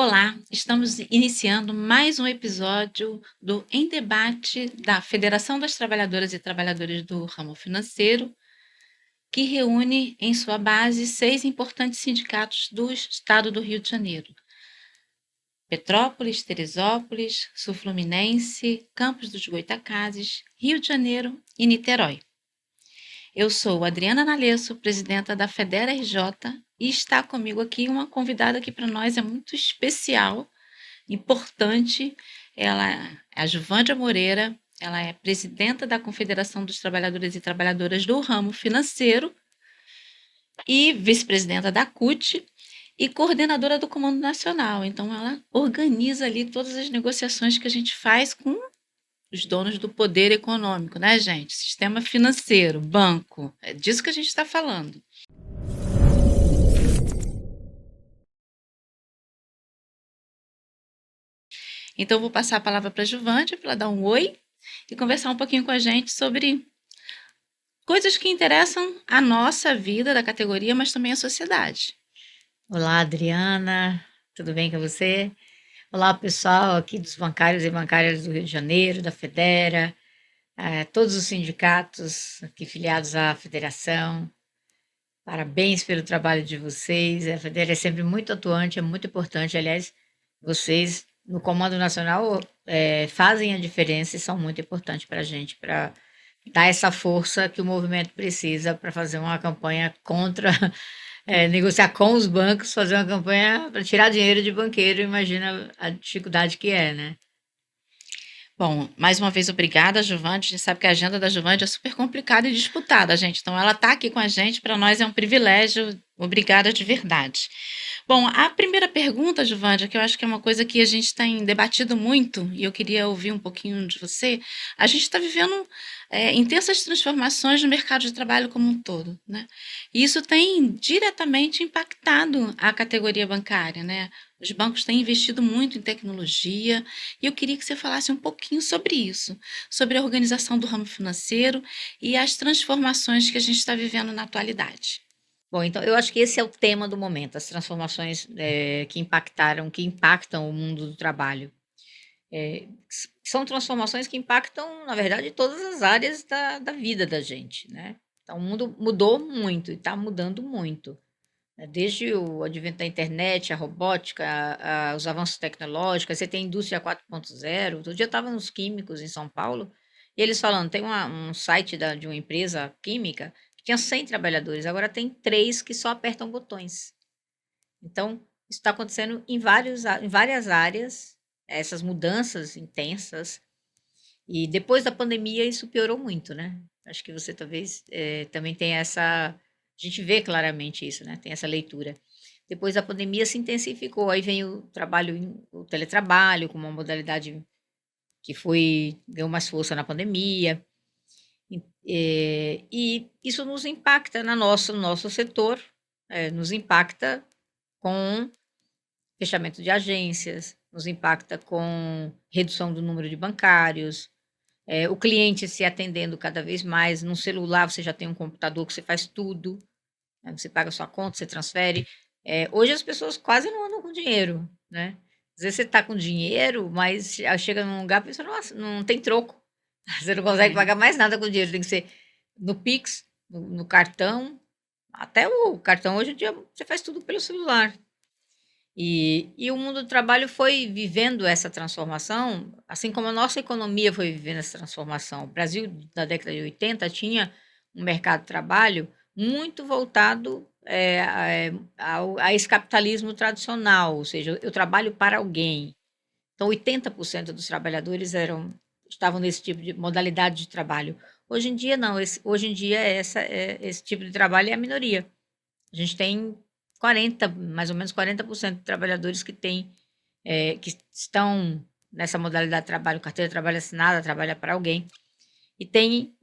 Olá, estamos iniciando mais um episódio do Em Debate da Federação das Trabalhadoras e Trabalhadores do Ramo Financeiro, que reúne em sua base 6 importantes sindicatos do estado do Rio de Janeiro: Petrópolis, Teresópolis, Sul Fluminense, Campos dos Goytacazes, Rio de Janeiro e Niterói. Eu sou Adriana Nalesso, presidenta da Federa RJ, e está comigo aqui uma convidada que para nós é muito especial, importante. Ela é a Juvândia Moreira, ela é presidenta da Confederação dos Trabalhadores e Trabalhadoras do Ramo Financeiro e vice-presidenta da CUT e coordenadora do Comando Nacional. Então, ela organiza ali todas as negociações que a gente faz com os donos do poder econômico, né, gente? Sistema financeiro, banco, é disso que a gente está falando. Então, eu vou passar a palavra para a Juvândia para ela dar um oi e conversar um pouquinho com a gente sobre coisas que interessam a nossa vida da categoria, mas também a sociedade. Olá, Adriana, tudo bem com você? Olá, pessoal aqui dos bancários e bancárias do Rio de Janeiro, da Federa, todos os sindicatos aqui filiados à federação. Parabéns pelo trabalho de vocês. A Federa é sempre muito atuante, é muito importante. Aliás, vocês no Comando Nacional fazem a diferença e são muito importantes para a gente, para dar essa força que o movimento precisa para fazer uma campanha contra negociar com os bancos, fazer uma campanha para tirar dinheiro de banqueiro, imagina a dificuldade que é, né? Bom, mais uma vez, obrigada, Juvândia. A gente sabe que a agenda da Juvândia é super complicada e disputada, gente. Então, ela está aqui com a gente, para nós é um privilégio. Obrigada de verdade. Bom, a primeira pergunta, Juvândia, que eu acho que é uma coisa que a gente tem debatido muito, e eu queria ouvir um pouquinho de você. A gente está vivendo intensas transformações no mercado de trabalho como um todo, né? E isso tem diretamente impactado a categoria bancária, né? Os bancos têm investido muito em tecnologia, e eu queria que você falasse um pouquinho sobre isso, sobre a organização do ramo financeiro e as transformações que a gente está vivendo na atualidade. Bom, então eu acho que esse é o tema do momento, as transformações que impactam o mundo do trabalho. São transformações que impactam, na verdade, todas as áreas da vida da gente, né? Então, o mundo mudou muito e está mudando muito, né? Desde o advento da internet, a robótica, os avanços tecnológicos, você tem a indústria 4.0. Outro dia eu estava nos químicos em São Paulo, e eles falando, tem um site de uma empresa química que tinha 100 trabalhadores, agora tem 3 que só apertam botões. Então, isso está acontecendo em várias áreas, essas mudanças intensas, e depois da pandemia isso piorou muito, né? Acho que você talvez também tenha essa. A gente vê claramente isso, né? Tem essa leitura. Depois da pandemia se intensificou, aí vem o teletrabalho, como uma modalidade que ganhou mais força na pandemia. E isso nos impacta no nosso setor, nos impacta com fechamento de agências, nos impacta com redução do número de bancários, o cliente se atendendo cada vez mais. No celular você já tem um computador que você faz tudo, né? Você paga sua conta, você transfere. Hoje as pessoas quase não andam com dinheiro, né? Às vezes você está com dinheiro, mas chega num lugar e pensa, nossa, não tem troco. Você não consegue É. pagar mais nada com dinheiro, tem que ser no Pix, no cartão. Até o cartão hoje em dia você faz tudo pelo celular. E o mundo do trabalho foi vivendo essa transformação, assim como a nossa economia foi vivendo essa transformação. O Brasil, da década de 80, tinha um mercado de trabalho muito voltado a esse capitalismo tradicional, ou seja, eu trabalho para alguém. Então, 80% dos trabalhadores estavam nesse tipo de modalidade de trabalho. Hoje em dia, não. Hoje em dia, esse tipo de trabalho é a minoria. A gente tem mais ou menos 40% de trabalhadores que estão nessa modalidade de trabalho, carteira de trabalho assinada, trabalha para alguém. E tem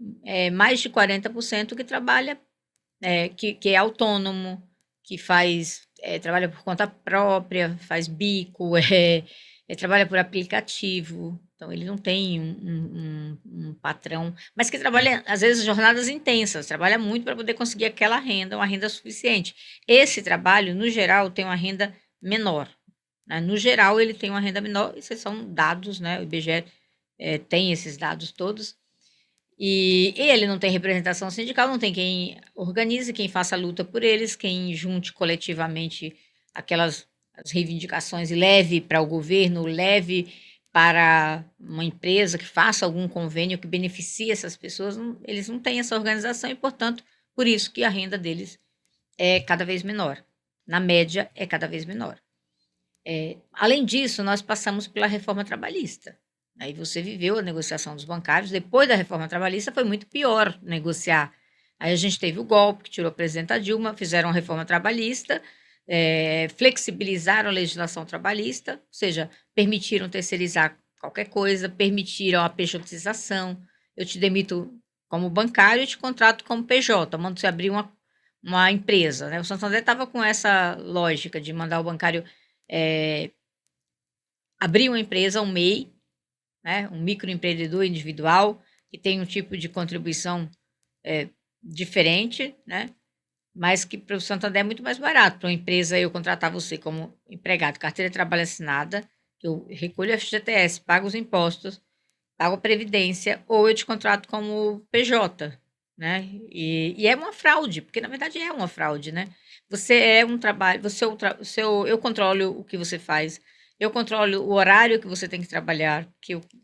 mais de 40% que trabalha, que é autônomo, que trabalha por conta própria, faz bico, trabalha por aplicativo. Então, ele não tem um patrão, mas que trabalha, às vezes, jornadas intensas, trabalha muito para poder conseguir aquela renda, uma renda suficiente. Esse trabalho, no geral, tem uma renda menor. né? No geral, ele tem uma renda menor, isso são dados, né? O IBGE tem esses dados todos. E ele não tem representação sindical, não tem quem organize, quem faça a luta por eles, quem junte coletivamente aquelas as reivindicações e leve para o governo, leve para uma empresa que faça algum convênio que beneficie essas pessoas. Eles não têm essa organização e, portanto, por isso que a renda deles é cada vez menor. Na média, é cada vez menor. Além disso, nós passamos pela reforma trabalhista. Aí você viveu a negociação dos bancários. Depois da reforma trabalhista, foi muito pior negociar. Aí a gente teve o golpe, que tirou a presidenta Dilma, fizeram a reforma trabalhista, flexibilizaram a legislação trabalhista, ou seja, permitiram terceirizar qualquer coisa, permitiram a pejotização. Eu te demito como bancário e te contrato como PJ, mando você abrir uma empresa. Né? O Santander estava com essa lógica de mandar o bancário abrir uma empresa, um MEI, né, um microempreendedor individual, que tem um tipo de contribuição diferente, né, mas que para o Santander é muito mais barato. Para uma empresa, eu contratar você como empregado, carteira de trabalho assinada, eu recolho a FGTS, pago os impostos, pago a previdência, ou eu te contrato como PJ, né? E é uma fraude, porque na verdade é uma fraude, né? Você é um trabalho, eu controlo o que você faz, eu controlo o horário que você tem que trabalhar,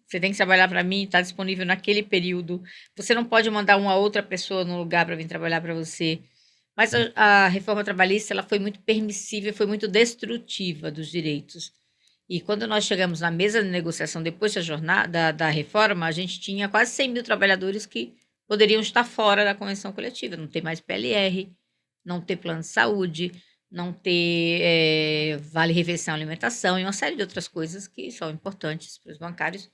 você tem que trabalhar para mim, está disponível naquele período. Você não pode mandar uma outra pessoa no lugar para vir trabalhar para você. Mas a reforma trabalhista ela foi muito permissiva e foi muito destrutiva dos direitos. E quando nós chegamos na mesa de negociação depois da reforma, a gente tinha quase 100 mil trabalhadores que poderiam estar fora da convenção coletiva, não ter mais PLR, não ter plano de saúde, não ter vale-refeição, alimentação e uma série de outras coisas que são importantes para os bancários,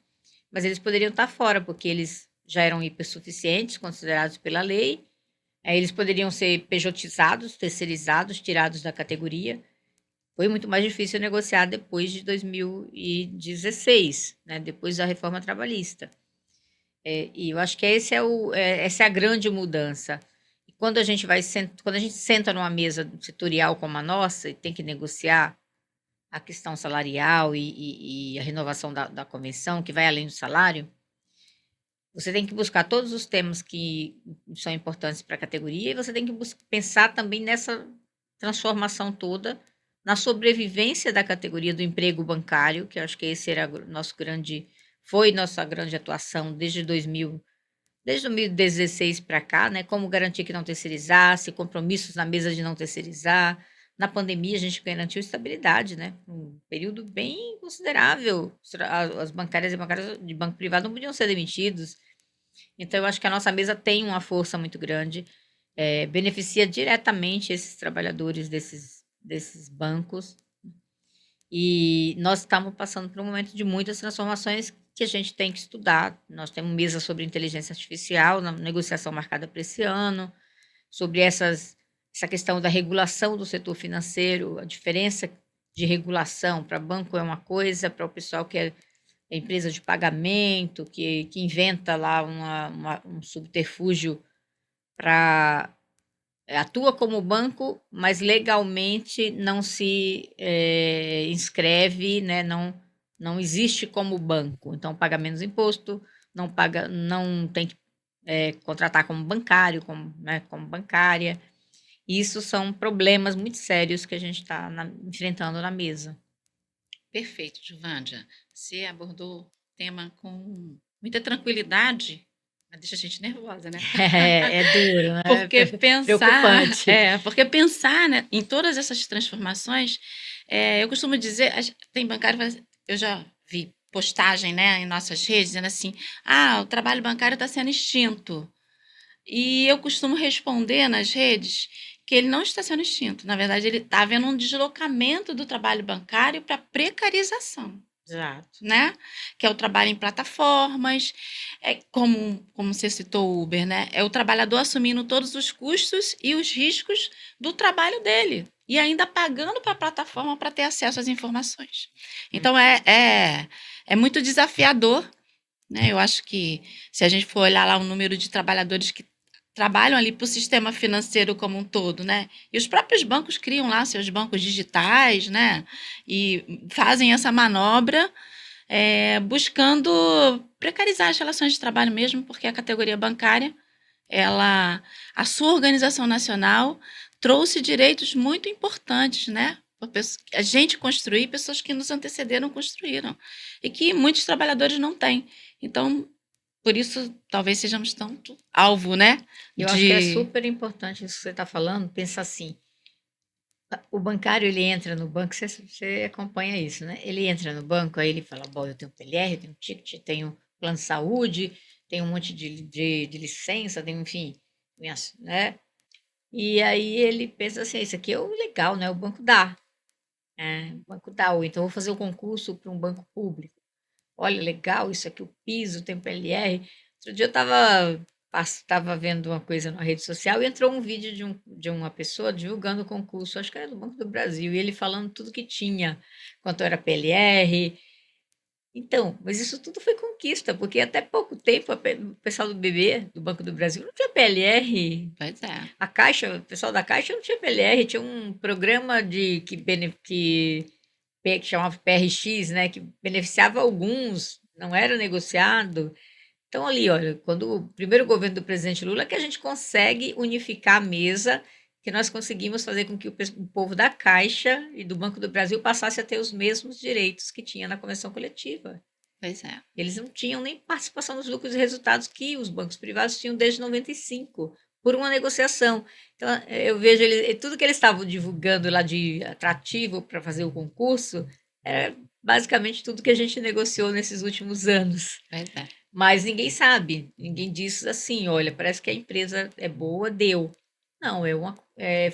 mas eles poderiam estar fora, porque eles já eram hipersuficientes, considerados pela lei, eles poderiam ser pejotizados, terceirizados, tirados da categoria. Foi muito mais difícil negociar depois de 2016, né, depois da reforma trabalhista. E eu acho que essa é a grande mudança. E quando a gente senta numa mesa setorial como a nossa e tem que negociar a questão salarial e a renovação da convenção, que vai além do salário, você tem que buscar todos os temas que são importantes para a categoria e você tem que pensar também nessa transformação toda, na sobrevivência da categoria do emprego bancário, que eu acho que esse era foi nossa grande atuação desde 2016 para cá, né? Como garantir que não terceirizasse, compromissos na mesa de não terceirizar. Na pandemia, a gente garantiu estabilidade, né? Um período bem considerável. As bancárias e bancários de banco privado não podiam ser demitidos. Então, eu acho que a nossa mesa tem uma força muito grande, beneficia diretamente esses trabalhadores desses bancos. E nós estamos passando por um momento de muitas transformações que a gente tem que estudar. Nós temos mesa sobre inteligência artificial, na negociação marcada para esse ano, sobre essa questão da regulação do setor financeiro, a diferença de regulação para banco é uma coisa, para o pessoal que é empresa de pagamento, que inventa lá um subterfúgio para atua como banco, mas legalmente não se inscreve, né? Não existe como banco, então paga menos imposto, não tem que contratar como bancário, como bancária. Isso são problemas muito sérios que a gente está enfrentando na mesa. Perfeito, Giovândia. Você abordou o tema com muita tranquilidade, mas deixa a gente nervosa, né? É duro, né? Porque pensar, Preocupante. porque pensar, né, em todas essas transformações, eu costumo dizer, tem bancário, eu já vi postagem, né, em nossas redes dizendo assim, o trabalho bancário está sendo extinto. E eu costumo responder nas redes que ele não está sendo extinto. Na verdade, ele está havendo um deslocamento do trabalho bancário para precarização, Exato. né? Que é o trabalho em plataformas, como você citou o Uber, né? É o trabalhador assumindo todos os custos e os riscos do trabalho dele e ainda pagando para a plataforma para ter acesso às informações. Então, é muito desafiador, né? Eu acho que se a gente for olhar lá o número de trabalhadores que trabalham ali para o sistema financeiro como um todo, né? E os próprios bancos criam lá seus bancos digitais, né? E fazem essa manobra buscando precarizar as relações de trabalho mesmo, porque a categoria bancária, a sua organização nacional trouxe direitos muito importantes, né? A gente construir, pessoas que nos antecederam construíram, e que muitos trabalhadores não têm. Então, por isso, talvez sejamos tanto alvo, né? Eu acho que é super importante isso que você está falando, pensar assim, o bancário, ele entra no banco, você acompanha isso, né? Ele entra no banco, aí ele fala, bom, eu tenho PLR, eu tenho ticket, tenho plano de saúde, tenho um monte de licença, tenho, enfim, né? E aí ele pensa assim, isso aqui é o legal, né? O banco dá. O banco dá, ou então vou fazer o concurso para um banco público. Olha, legal, isso aqui, o piso, tem PLR. Outro dia eu estava vendo uma coisa na rede social e entrou um vídeo de uma pessoa divulgando o concurso, acho que era do Banco do Brasil, e ele falando tudo que tinha, quanto era PLR. Então, mas isso tudo foi conquista, porque até pouco tempo o pessoal do BB, do Banco do Brasil, não tinha PLR. Pois é. A Caixa, o pessoal da Caixa não tinha PLR, tinha um programa que chamava PRX, né, que beneficiava alguns, não era negociado. Então, ali, olha, quando o primeiro governo do presidente Lula, que a gente consegue unificar a mesa, que nós conseguimos fazer com que o povo da Caixa e do Banco do Brasil passasse a ter os mesmos direitos que tinha na convenção coletiva. Pois é. Eles não tinham nem participação nos lucros e resultados que os bancos privados tinham desde 95, por uma negociação. Então, eu vejo tudo que eles estavam divulgando lá de atrativo para fazer o concurso, era basicamente tudo que a gente negociou nesses últimos anos. Pois é. Mas ninguém sabe, ninguém diz assim, olha, parece que a empresa é boa, deu. Não,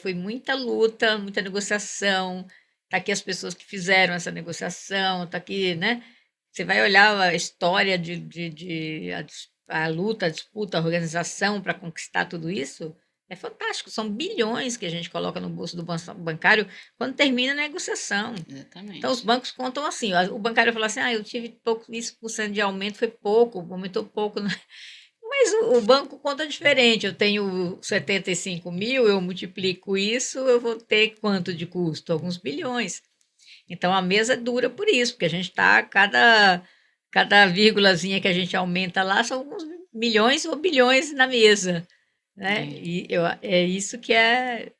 foi muita luta, muita negociação. Está aqui as pessoas que fizeram essa negociação, está aqui, né? Você vai olhar a história a luta, a disputa, a organização para conquistar tudo isso, é fantástico. São bilhões que a gente coloca no bolso do bancário quando termina a negociação. Exatamente. Então, os bancos contam assim, o bancário fala assim, eu tive pouco, isso por cento de aumento, foi pouco, aumentou pouco, né? Mas o banco conta diferente, eu tenho 75 mil, eu multiplico isso, eu vou ter quanto de custo? Alguns bilhões. Então, a mesa é dura por isso, porque a gente está, cada vírgulazinha que a gente aumenta lá, são alguns milhões ou bilhões na mesa, né? E é isso que é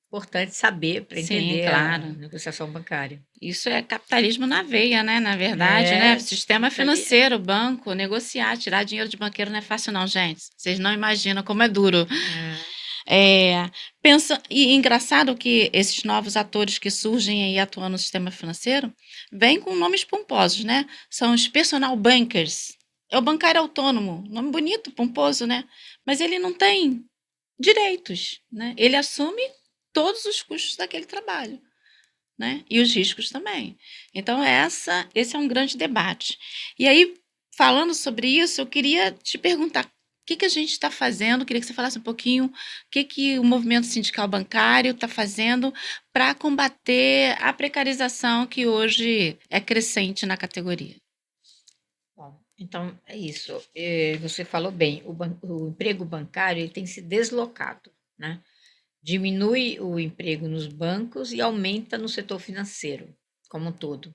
importante saber para Sim, entender claro. a negociação bancária. Isso é capitalismo na veia, né? Na verdade, né? Sistema financeiro, banco, negociar, tirar dinheiro de banqueiro não é fácil, não, gente. Vocês não imaginam como é duro. E engraçado que esses novos atores que surgem aí atuando no sistema financeiro vêm com nomes pomposos, né? São os personal bankers. É o bancário autônomo, nome bonito, pomposo, né? Mas ele não tem direitos, né? Ele assume todos os custos daquele trabalho, né? E os riscos também. Então, esse é um grande debate. E aí, falando sobre isso, eu queria te perguntar, o que a gente está fazendo? Queria que você falasse um pouquinho o que o movimento sindical bancário está fazendo para combater a precarização que hoje é crescente na categoria. Bom, então é isso. Você falou bem, o emprego bancário ele tem se deslocado, né? Diminui o emprego nos bancos e aumenta no setor financeiro, como um todo.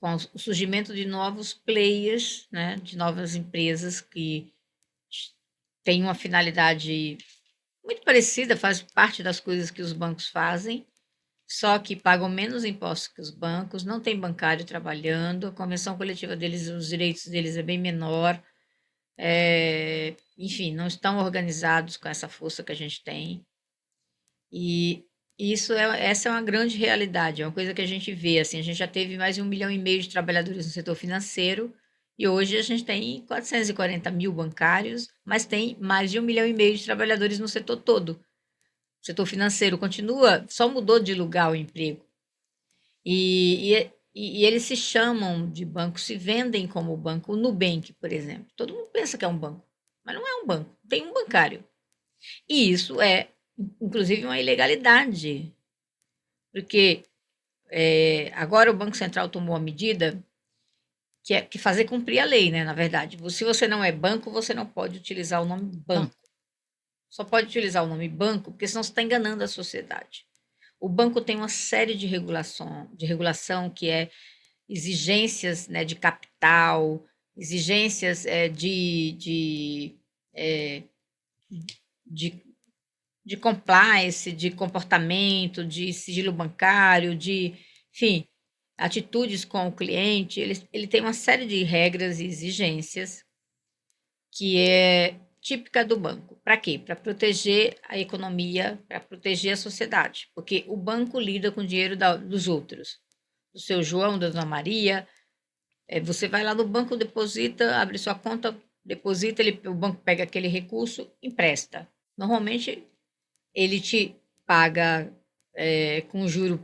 Com o surgimento de novos players, né, de novas empresas que têm uma finalidade muito parecida, faz parte das coisas que os bancos fazem, só que pagam menos impostos que os bancos, não tem bancário trabalhando, a convenção coletiva deles, os direitos deles é bem menor, enfim, não estão organizados com essa força que a gente tem. E essa é uma grande realidade, é uma coisa que a gente vê, assim, a gente já teve mais de 1,5 milhão de trabalhadores no setor financeiro, e hoje a gente tem 440 mil bancários, mas tem mais de 1,5 milhão de trabalhadores no setor todo. O setor financeiro continua, só mudou de lugar o emprego. E eles se chamam de banco, se vendem como banco. O Nubank, por exemplo. Todo mundo pensa que é um banco, mas não é um banco, tem um bancário. E isso é, inclusive, uma ilegalidade, porque agora o Banco Central tomou a medida que fazer cumprir a lei, né? Na verdade, se você não é banco, você não pode utilizar o nome banco. Só pode utilizar o nome banco, porque senão você está enganando a sociedade. O banco tem uma série de regulação que é exigências, né, de capital, exigências eh, de, de compliance, de comportamento, de sigilo bancário, enfim, atitudes com o cliente. Ele tem uma série de regras e exigências que é típica do banco. Para quê? Para proteger a economia, para proteger a sociedade, porque o banco lida com o dinheiro dos outros, do seu João, da Dona Maria. Você vai lá no banco, deposita, abre sua conta, deposita, o banco pega aquele recurso, empresta. Normalmente, ele te paga com juro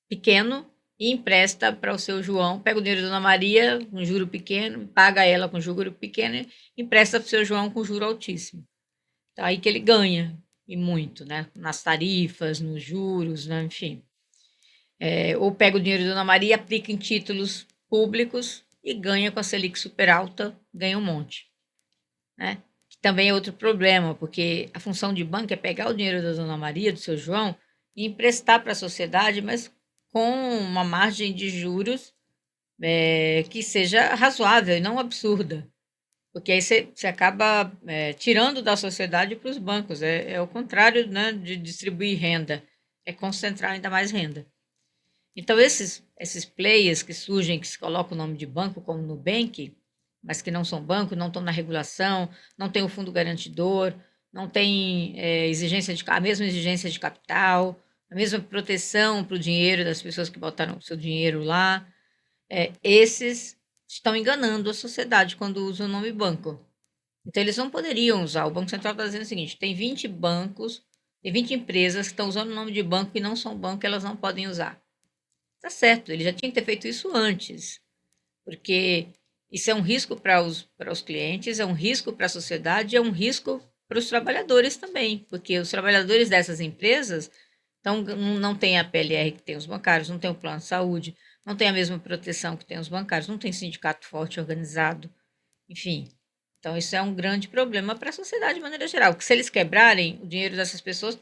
pequeno e empresta para o seu João, pega o dinheiro da Dona Maria com juro pequeno, paga ela com juro pequeno e empresta para o seu João com juro altíssimo. Então, aí que ele ganha, e muito, né? Nas tarifas, nos juros, né? Enfim. Ou pega o dinheiro da Dona Maria, e aplica em títulos públicos e ganha com a Selic super alta, ganha um monte, né? Que também é outro problema, porque a função de banco é pegar o dinheiro da Dona Maria, do seu João, e emprestar para a sociedade, mas com uma margem de juros que seja razoável e não absurda. Porque aí você acaba tirando da sociedade para os bancos. É o contrário, né, de distribuir renda, é concentrar ainda mais renda. Então, esses players que surgem, que se colocam o nome de banco, como o Nubank, mas que não são banco, não estão na regulação, não tem o fundo garantidor, não tem a mesma exigência de capital, a mesma proteção para o dinheiro das pessoas que botaram o seu dinheiro lá. Esses estão enganando a sociedade quando usam o nome banco. Então, eles não poderiam usar. O Banco Central está dizendo o seguinte: tem 20 bancos, tem 20 empresas que estão usando o nome de banco e não são banco, elas não podem usar. Tá certo, ele já tinha que ter feito isso antes, porque isso é um risco para os clientes, é um risco para a sociedade, é um risco para os trabalhadores também, porque os trabalhadores dessas empresas não têm a PLR que tem os bancários, não tem o plano de saúde, não tem a mesma proteção que tem os bancários, não tem sindicato forte organizado, enfim. Então, isso é um grande problema para a sociedade de maneira geral, porque se eles quebrarem o dinheiro dessas pessoas,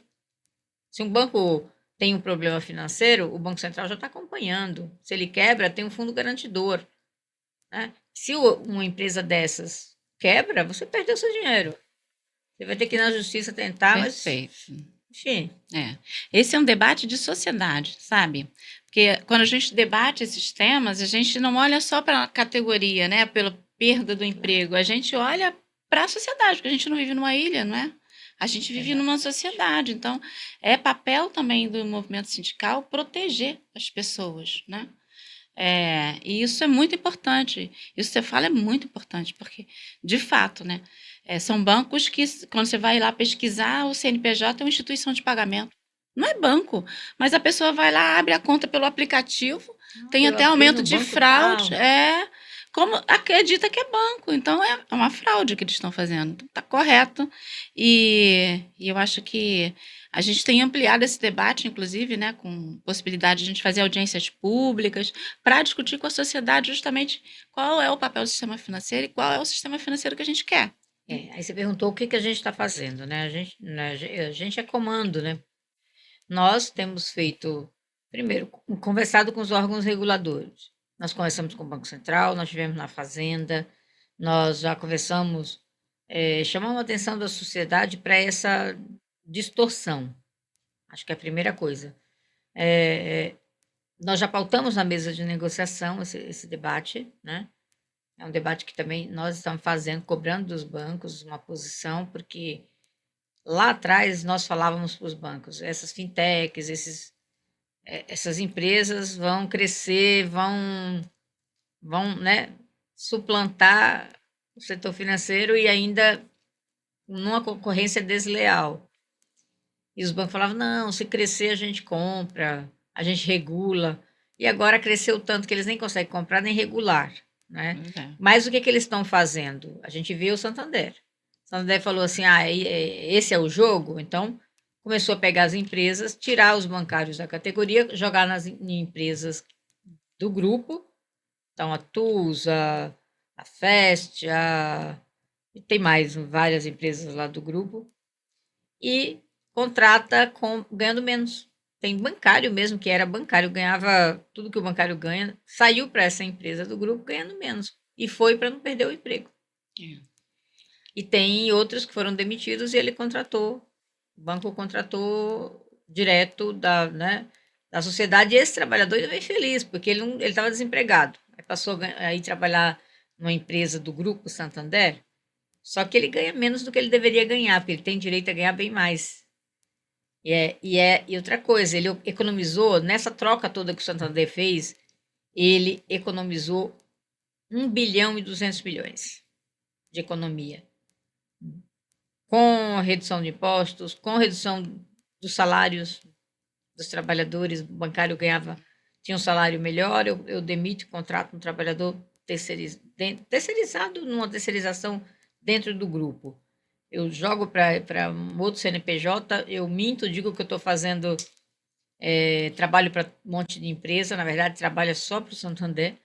se um banco tem um problema financeiro, o Banco Central já está acompanhando. Se ele quebra, tem um fundo garantidor, né? Se uma empresa dessas quebra, você perdeu seu dinheiro. Você vai ter que ir na justiça tentar, mas, Perfeito. enfim. Esse é um debate de sociedade, sabe? Porque quando a gente debate esses temas, a gente não olha só para a categoria, né? Pela perda do emprego, a gente olha para a sociedade, porque a gente não vive numa ilha, não é? A gente vive numa sociedade, então é papel também do movimento sindical proteger as pessoas, né? E isso é muito importante. Isso que você fala é muito importante, porque, de fato, né? São bancos que, quando você vai lá pesquisar, o CNPJ é uma instituição de pagamento. Não é banco, mas a pessoa vai lá, abre a conta pelo aplicativo, tem Eu até abri aumento no de banco fraude, tal. como acredita que é banco. Então é uma fraude que eles estão fazendo. Está correto. E eu acho que a gente tem ampliado esse debate, inclusive, né, com possibilidade de a gente fazer audiências públicas para discutir com a sociedade justamente qual é o papel do sistema financeiro e qual é o sistema financeiro que a gente quer. Aí você perguntou o que a gente está fazendo, né? A gente é comando, né? Nós temos feito, primeiro, conversado com os órgãos reguladores. Nós conversamos com o Banco Central, nós estivemos na Fazenda, nós já conversamos, chamamos a atenção da sociedade para essa distorção. Acho que é a primeira coisa. Nós já pautamos na mesa de negociação esse debate, né? É um debate que também nós estamos fazendo, cobrando dos bancos uma posição, porque lá atrás nós falávamos para os bancos, essas fintechs, essas empresas vão crescer, vão, né, suplantar o setor financeiro e ainda numa concorrência desleal. E os bancos falavam: não, se crescer a gente compra, a gente regula. E agora cresceu tanto que eles nem conseguem comprar nem regular, né? Mas o que eles estão fazendo? A gente vê o Santander. O Santander falou assim: esse é o jogo, então começou a pegar as empresas, tirar os bancários da categoria, jogar em empresas do grupo Então, a TUS, a FEST, e tem mais várias empresas lá do grupo, e contrata ganhando menos. Tem bancário mesmo, que era bancário, ganhava tudo que o bancário ganha, saiu para essa empresa do grupo ganhando menos, e foi para não perder o emprego. E tem outros que foram demitidos e ele contratou, o banco contratou direto da sociedade, e esse trabalhador ele veio feliz, porque ele estava desempregado. Aí passou a ir trabalhar numa empresa do Grupo Santander, só que ele ganha menos do que ele deveria ganhar, porque ele tem direito a ganhar bem mais. E outra coisa, ele economizou, nessa troca toda que o Santander fez, ele economizou 1,2 bilhão de economia. Com redução de impostos, com redução dos salários dos trabalhadores, o bancário tinha um salário melhor, eu demito e contrato um trabalhador terceirizado numa terceirização dentro do grupo. Eu jogo para um outro CNPJ, eu minto, digo que eu estou fazendo trabalho para um monte de empresa, na verdade, trabalha só para o Santander,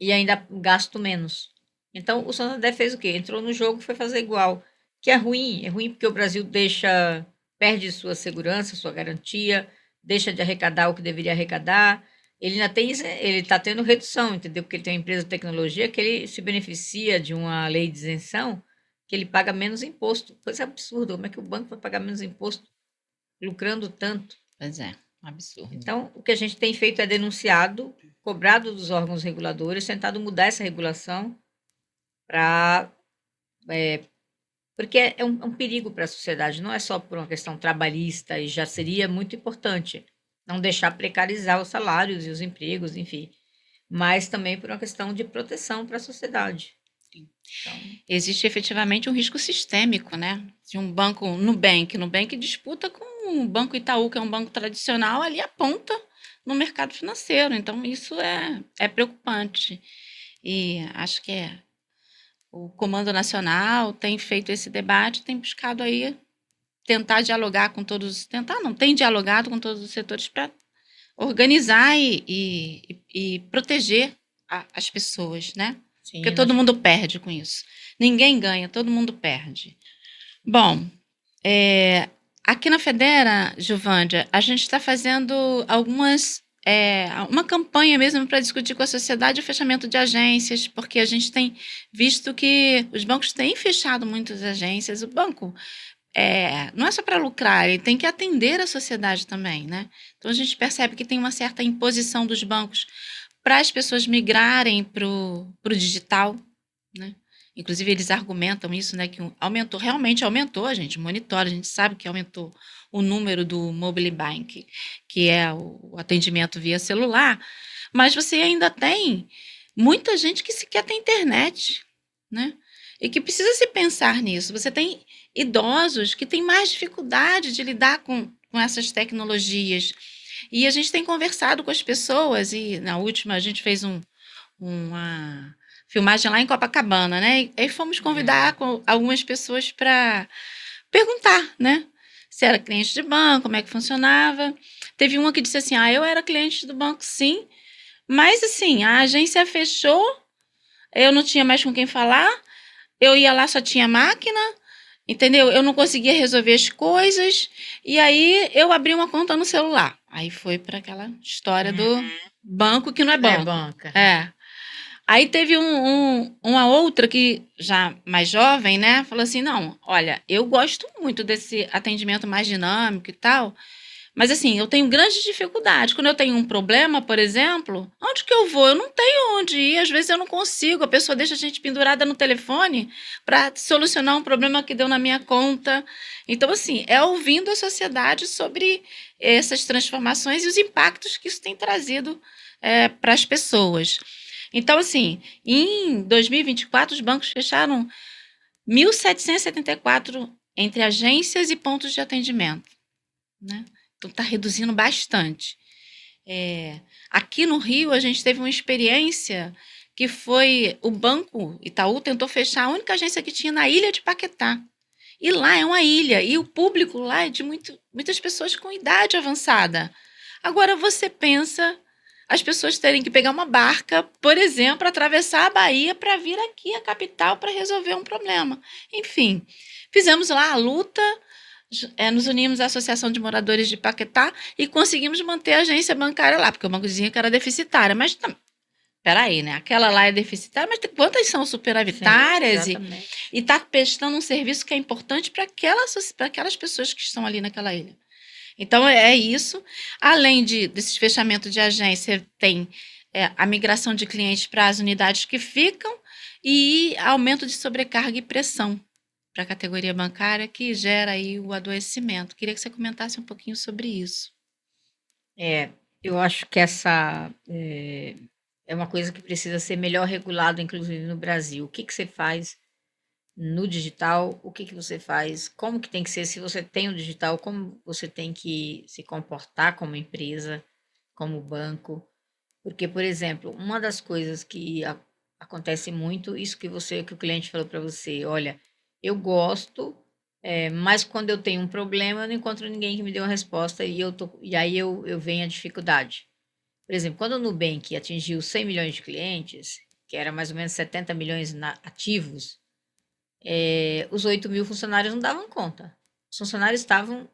e ainda gasto menos. Então, o Santander fez o quê? Entrou no jogo e foi fazer igual, que é ruim porque o Brasil perde sua segurança, sua garantia, deixa de arrecadar o que deveria arrecadar. Ele está tendo redução, entendeu? Porque ele tem uma empresa de tecnologia que ele se beneficia de uma lei de isenção que ele paga menos imposto. Coisa absurda, como é que o banco vai pagar menos imposto lucrando tanto? Pois é, um absurdo. Então, o que a gente tem feito é denunciado, cobrado dos órgãos reguladores, tentado mudar essa regulação para porque é um perigo para a sociedade, não é só por uma questão trabalhista, e já seria muito importante não deixar precarizar os salários e os empregos, enfim, mas também por uma questão de proteção para a sociedade. Então, existe efetivamente um risco sistêmico, né? De um banco Nubank disputa com o Banco Itaú, que é um banco tradicional, ali aponta no mercado financeiro. Então, isso é preocupante. E acho que o Comando Nacional tem feito esse debate, tem buscado aí tentar dialogar com todos, tem dialogado com todos os setores para organizar e proteger as pessoas, né? Sim, porque todo mundo perde com isso. Ninguém ganha, todo mundo perde. Bom, aqui na Federa, Giovândia, a gente está fazendo uma campanha mesmo para discutir com a sociedade o fechamento de agências, porque a gente tem visto que os bancos têm fechado muitas agências. O banco não é só para lucrar, ele tem que atender a sociedade também, né? Então a gente percebe que tem uma certa imposição dos bancos para as pessoas migrarem para o digital, né? Inclusive eles argumentam isso, né? Que realmente aumentou, a gente monitora, a gente sabe que aumentou o número do mobile bank, que é o atendimento via celular, mas você ainda tem muita gente que sequer tem internet, né? E que precisa se pensar nisso. Você tem idosos que têm mais dificuldade de lidar com essas tecnologias. E a gente tem conversado com as pessoas, e na última a gente fez uma filmagem lá em Copacabana, né? E aí fomos convidar algumas pessoas para perguntar, né? Se era cliente de banco, como é que funcionava. Teve uma que disse assim, eu era cliente do banco, sim, mas assim, a agência fechou, eu não tinha mais com quem falar, eu ia lá, só tinha máquina, entendeu? Eu não conseguia resolver as coisas, e aí eu abri uma conta no celular. Aí foi para aquela história do banco que não é banco. banca. Aí teve uma outra que, já mais jovem, né, falou assim, não, olha, eu gosto muito desse atendimento mais dinâmico e tal, mas assim, eu tenho grandes dificuldades. Quando eu tenho um problema, por exemplo, onde que eu vou? Eu não tenho onde ir, às vezes eu não consigo, a pessoa deixa a gente pendurada no telefone para solucionar um problema que deu na minha conta. Então, assim, é ouvindo a sociedade sobre essas transformações e os impactos que isso tem trazido para as pessoas. Então, assim, em 2024, os bancos fecharam 1.774 entre agências e pontos de atendimento, né? Então, está reduzindo bastante. Aqui no Rio, a gente teve uma experiência que foi o Banco Itaú tentou fechar a única agência que tinha na ilha de Paquetá. E lá é uma ilha, e o público lá é de muitas pessoas com idade avançada. Agora, você pensa as pessoas terem que pegar uma barca, por exemplo, atravessar a Bahia para vir aqui à capital para resolver um problema. Enfim, fizemos lá a luta, nos unimos à Associação de Moradores de Paquetá e conseguimos manter a agência bancária lá, porque o banco dizia que era deficitária, mas peraí, né? Aquela lá é deficitária, mas quantas são Sim, superavitárias exatamente. e está prestando um serviço que é importante para aquelas pessoas que estão ali naquela ilha. Então, é isso. Além desses fechamentos de agência, tem a migração de clientes para as unidades que ficam e aumento de sobrecarga e pressão para a categoria bancária, que gera aí o adoecimento. Queria que você comentasse um pouquinho sobre isso. Eu acho que essa é uma coisa que precisa ser melhor regulada, inclusive no Brasil. O que você faz no digital? O que você faz? Como que tem que ser? Se você tem o digital, como você tem que se comportar como empresa, como banco? Porque, por exemplo, uma das coisas que acontece muito, isso que o cliente falou para você, olha, eu gosto, mas quando eu tenho um problema, eu não encontro ninguém que me dê uma resposta e aí eu venho a dificuldade. Por exemplo, quando o Nubank atingiu 100 milhões de clientes, que era mais ou menos 70 milhões ativos, os 8 mil funcionários não davam conta. Os funcionários estavam,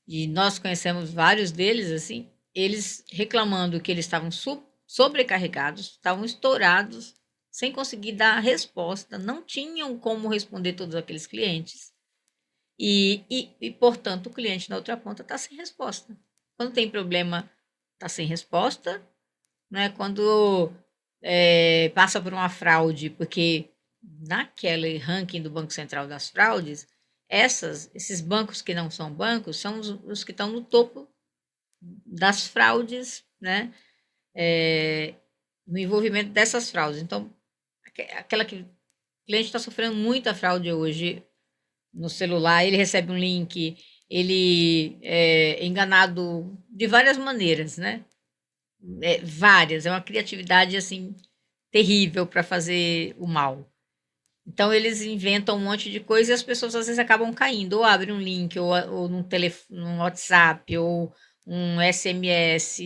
e nós conhecemos vários deles, assim, eles reclamando que eles estavam sobrecarregados, estavam estourados, sem conseguir dar resposta, não tinham como responder todos aqueles clientes. Portanto, o cliente na outra ponta está sem resposta. Quando tem problema, está sem resposta, né? Quando passa por uma fraude, porque naquele ranking do Banco Central das fraudes, esses bancos que não são bancos são os que estão no topo das fraudes, né? No envolvimento dessas fraudes. Então, aquela que o cliente está sofrendo muita fraude hoje no celular, ele recebe um link, ele é enganado de várias maneiras, né? Várias, é uma criatividade assim terrível para fazer o mal. Então eles inventam um monte de coisa e as pessoas às vezes acabam caindo, ou abrem um link, ou num telefone, num WhatsApp, ou um SMS,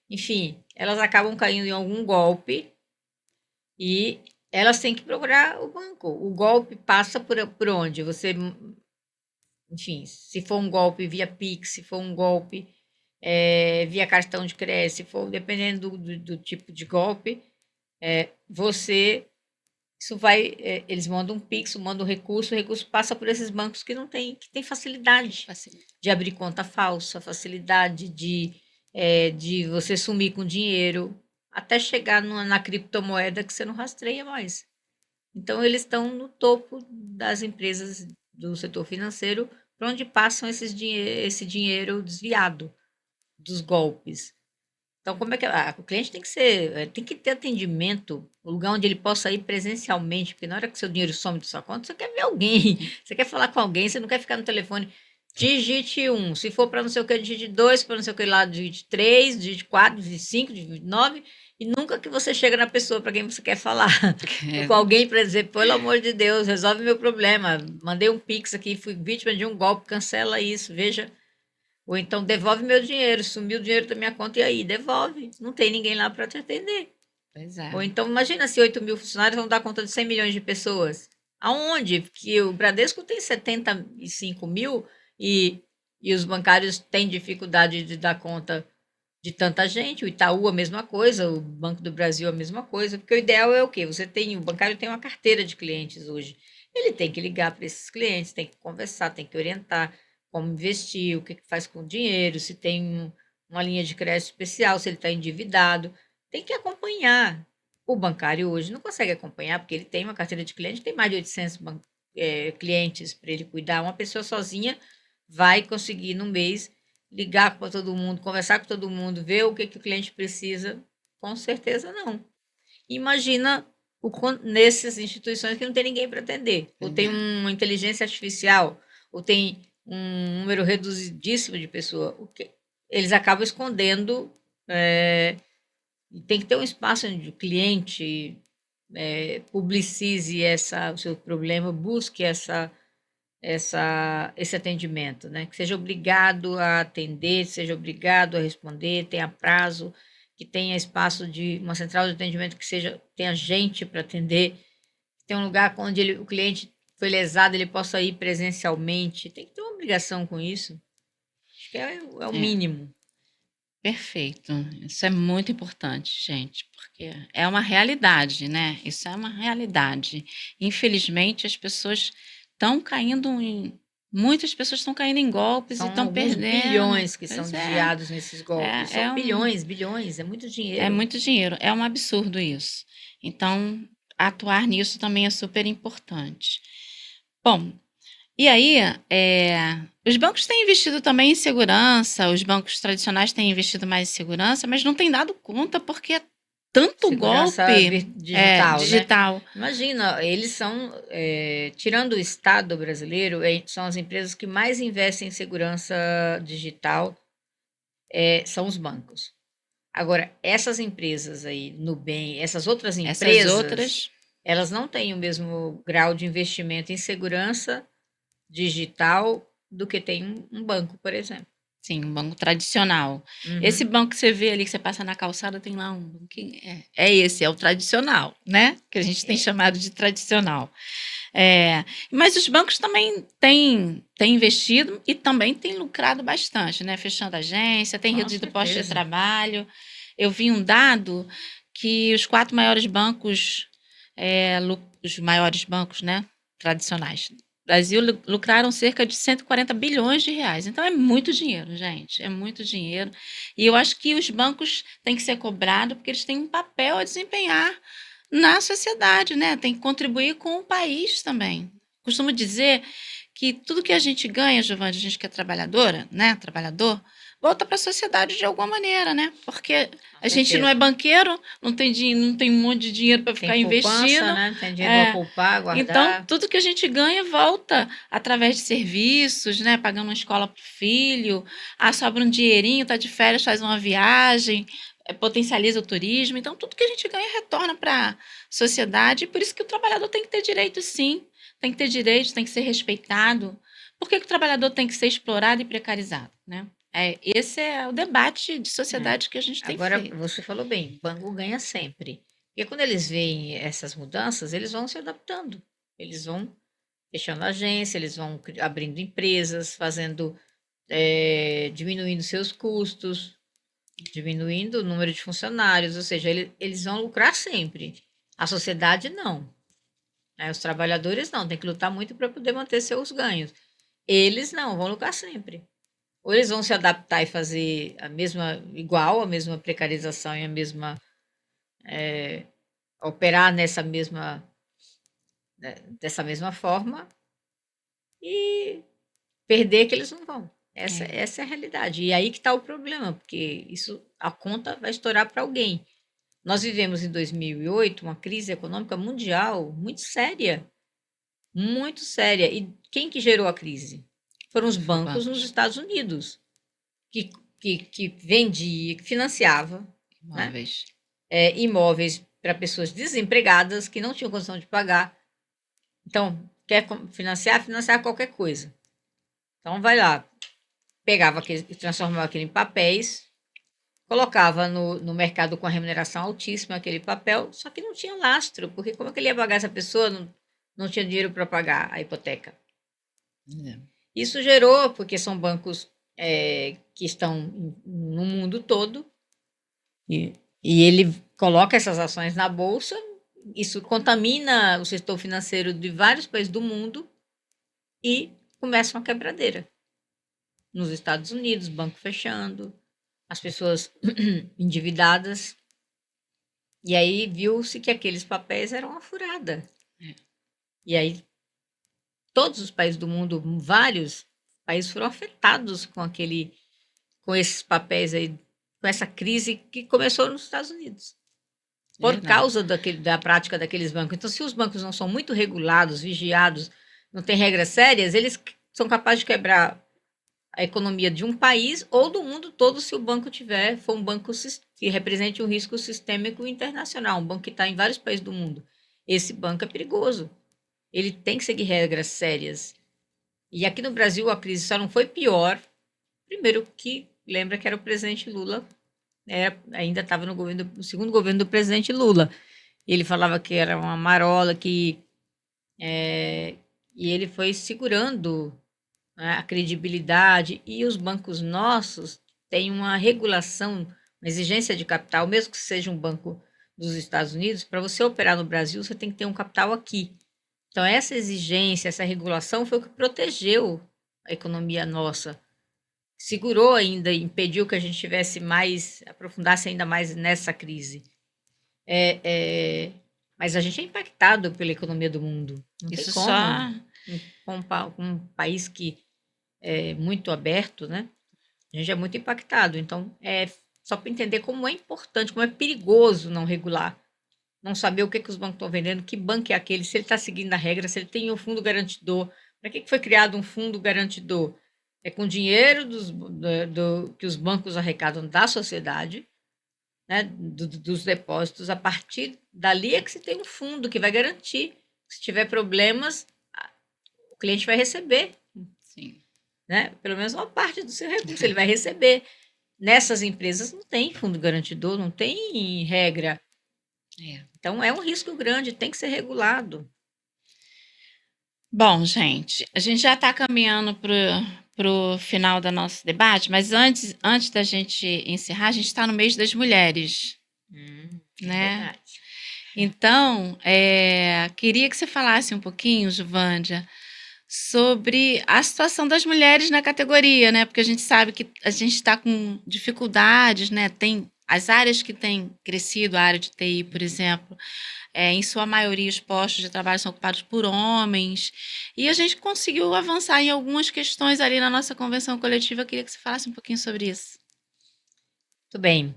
enfim, elas acabam caindo em algum golpe e elas têm que procurar o banco. O golpe passa por onde? Você, enfim, se for um golpe via Pix, se for um golpe via cartão de crédito, se for, dependendo do tipo de golpe, você isso vai, eles mandam um Pix, mandam o recurso passa por esses bancos que não tem, que tem facilidade de abrir conta falsa, facilidade de você sumir com dinheiro, até chegar na criptomoeda que você não rastreia mais. Então, eles estão no topo das empresas do setor financeiro, para onde passam esse dinheiro desviado dos golpes. Então, como é que o cliente tem que ter atendimento, um lugar onde ele possa ir presencialmente, porque na hora que seu dinheiro some da sua conta, você quer ver alguém, você quer falar com alguém, você não quer ficar no telefone. Digite um, se for para não sei o que, digite dois, para não sei o que lá, digite três, digite quatro, digite cinco, digite nove, e nunca que você chega na pessoa para quem você quer falar. Com alguém para dizer, pelo amor de Deus, resolve meu problema. Mandei um Pix aqui, fui vítima de um golpe, cancela isso, veja. Ou então devolve meu dinheiro, sumiu o dinheiro da minha conta, e aí? Devolve. Não tem ninguém lá para te atender. Pois é. Ou então, imagina se 8 mil funcionários vão dar conta de 100 milhões de pessoas. Aonde? Porque o Bradesco tem 75 mil e os bancários têm dificuldade de dar conta de tanta gente. O Itaú a mesma coisa, o Banco do Brasil a mesma coisa. Porque o ideal é o quê? O bancário tem uma carteira de clientes hoje. Ele tem que ligar para esses clientes, tem que conversar, tem que orientar como investir, o que faz com o dinheiro, se tem uma linha de crédito especial, se ele está endividado. Tem que acompanhar. O bancário hoje não consegue acompanhar, porque ele tem uma carteira de cliente, tem mais de 800 clientes para ele cuidar. Uma pessoa sozinha vai conseguir, no mês, ligar para todo mundo, conversar com todo mundo, ver o que o cliente precisa? Com certeza não. Imagina nessas instituições que não tem ninguém para atender, ou tem uma inteligência artificial, ou tem um número reduzidíssimo de pessoas. Eles acabam escondendo. E tem que ter um espaço onde o cliente publicize o seu problema, busque esse atendimento, né? Que seja obrigado a atender, seja obrigado a responder, tenha prazo. que tenha espaço de uma central de atendimento que tenha gente para atender, que tenha um lugar onde o cliente foi lesado, ele possa ir presencialmente. Tem que ter uma obrigação com isso. Acho que é o É, mínimo. perfeito. Isso é muito importante, gente, porque é uma realidade, né? Isso é uma realidade. Infelizmente, as pessoas estão caindo em. Muitas pessoas estão caindo em golpes e São estão alguns perdendo. bilhões que são Pois é, desviados nesses golpes. é, São é um, bilhões, bilhões, é muito é dinheiro. muito dinheiro, é um absurdo isso. Então, atuar nisso também é super importante. Bom, e aí, os bancos têm investido também em segurança, os bancos tradicionais têm investido mais em segurança, mas não têm dado conta porque é tanto Segurança golpe digital, né? digital. Imagina, eles são, tirando o Estado brasileiro, são as empresas que mais investem em segurança digital, são os bancos. Agora, essas empresas aí, Nubank, essas outras Essas empresas, outras, elas não têm o mesmo grau de investimento em segurança digital do que tem um banco, por exemplo. sim, um banco tradicional. Esse Uhum. banco que você vê ali, que você passa na calçada, tem lá um banco. É esse, é o tradicional, né? Que a gente tem É, chamado de tradicional. Mas os bancos também têm investido e também têm lucrado bastante, né? Fechando agência, tem com reduzido postos de certeza. trabalho. Eu vi um dado que os 4 maiores bancos, os maiores bancos, né, tradicionais, do Brasil lucraram cerca de 140 bilhões de reais. Então é muito dinheiro, gente, é muito dinheiro. E eu acho que os bancos têm que ser cobrados porque eles têm um papel a desempenhar na sociedade, né? Tem que contribuir com o país também. Costumo dizer que tudo que a gente ganha, Giovanni, a gente que é trabalhadora, né? Trabalhador, volta para a sociedade de alguma maneira, né? Porque Com a gente não é certeza. banqueiro, não tem, não tem um monte de dinheiro para Tem ficar poupança, investindo. né? Tem dinheiro para É. poupar, Então, guardar. tudo que a gente ganha volta através de serviços, né? Pagando uma escola para o filho, sobra um dinheirinho, tá de férias, faz uma viagem, potencializa o turismo. Então, tudo que a gente ganha retorna para a sociedade. E por isso que o trabalhador tem que ter direito, sim. Tem que ter direito, tem que ser respeitado. Por que o trabalhador tem que ser explorado e precarizado, né? Esse é o debate de É. sociedade que a gente tem Agora, feito. você falou bem, banco ganha sempre. Porque quando eles veem essas mudanças, eles vão se adaptando. Eles vão fechando agência, eles vão abrindo empresas, fazendo, diminuindo seus custos, diminuindo o número de funcionários, ou seja, eles vão lucrar sempre. A sociedade não. Né? Os trabalhadores não, tem que lutar muito para poder manter seus ganhos. Eles não, vão lucrar sempre. Ou eles vão se adaptar e fazer igual, a mesma precarização e a mesma, operar dessa mesma forma e perder que eles não vão. Essa, É, essa é a realidade. E aí que está o problema, porque a conta vai estourar para alguém. Nós vivemos em 2008 uma crise econômica mundial muito séria, muito séria. E quem que gerou a crise? Foram os os bancos nos bancos, Estados Unidos, que, que vendia, que financiava, né, imóveis. imóveis para pessoas desempregadas que não tinham condição de pagar. Então, quer financiar? Financiar qualquer coisa. Então, vai lá, transformava aquilo em papéis, colocava no mercado com a remuneração altíssima aquele papel, só que não tinha lastro, porque como é que ele ia pagar essa pessoa? Não tinha dinheiro para pagar a hipoteca. É. Isso gerou, porque são bancos, que estão no mundo todo, e, e ele coloca essas ações na bolsa, isso contamina o setor financeiro de vários países do mundo e começa uma quebradeira. Nos Estados Unidos, banco fechando, as pessoas endividadas, e aí viu-se que aqueles papéis eram uma furada. É. E aí todos os países do mundo, vários países foram afetados com esses papéis aí, com essa crise que começou nos Estados Unidos, por Verdade. causa da prática daqueles bancos. Então, se os bancos não são muito regulados, vigiados, não têm regras sérias, eles são capazes de quebrar a economia de um país ou do mundo todo se o banco for um banco que represente um risco sistêmico internacional, um banco que está em vários países do mundo. Esse banco é perigoso. Ele tem que seguir regras sérias. E aqui no Brasil a crise só não foi pior, primeiro que lembra que era o presidente Lula ainda estava no segundo governo do presidente Lula. Ele falava que era uma marola, e ele foi segurando, né, a credibilidade, e os bancos nossos têm uma regulação, uma exigência de capital, mesmo que seja um banco dos Estados Unidos, para você operar no Brasil, você tem que ter um capital aqui. Então, essa exigência, essa regulação foi o que protegeu a economia nossa, segurou ainda, impediu que a gente aprofundasse ainda mais nessa crise. Mas a gente é impactado pela economia do mundo. Não tem Isso como. só. Um país que é muito aberto, né? A gente é muito impactado. Então, só para entender como é importante, como é perigoso não regular. Não saber o que os bancos estão vendendo, que banco é aquele, se ele está seguindo a regra, se ele tem um fundo garantidor. Para que foi criado um fundo garantidor? É com dinheiro que os bancos arrecadam da sociedade, né, dos depósitos. A partir dali é que se tem um fundo que vai garantir. Se tiver problemas, o cliente vai receber. Sim. Né? Pelo menos uma parte do seu recurso ele vai receber. Nessas empresas não tem fundo garantidor, não tem regra. Então é um risco grande, tem que ser regulado. Bom, gente, a gente já está caminhando para o final do nosso debate, mas antes da gente encerrar, a gente está no mês das mulheres, né? Verdade. Então, queria que você falasse um pouquinho, Juvândia, sobre a situação das mulheres na categoria, né? Porque a gente sabe que a gente está com dificuldades, né? Tem as áreas que têm crescido, a área de TI, por exemplo, em sua maioria os postos de trabalho são ocupados por homens, e a gente conseguiu avançar em algumas questões ali na nossa convenção coletiva. Eu queria que você falasse um pouquinho sobre isso. Muito bem.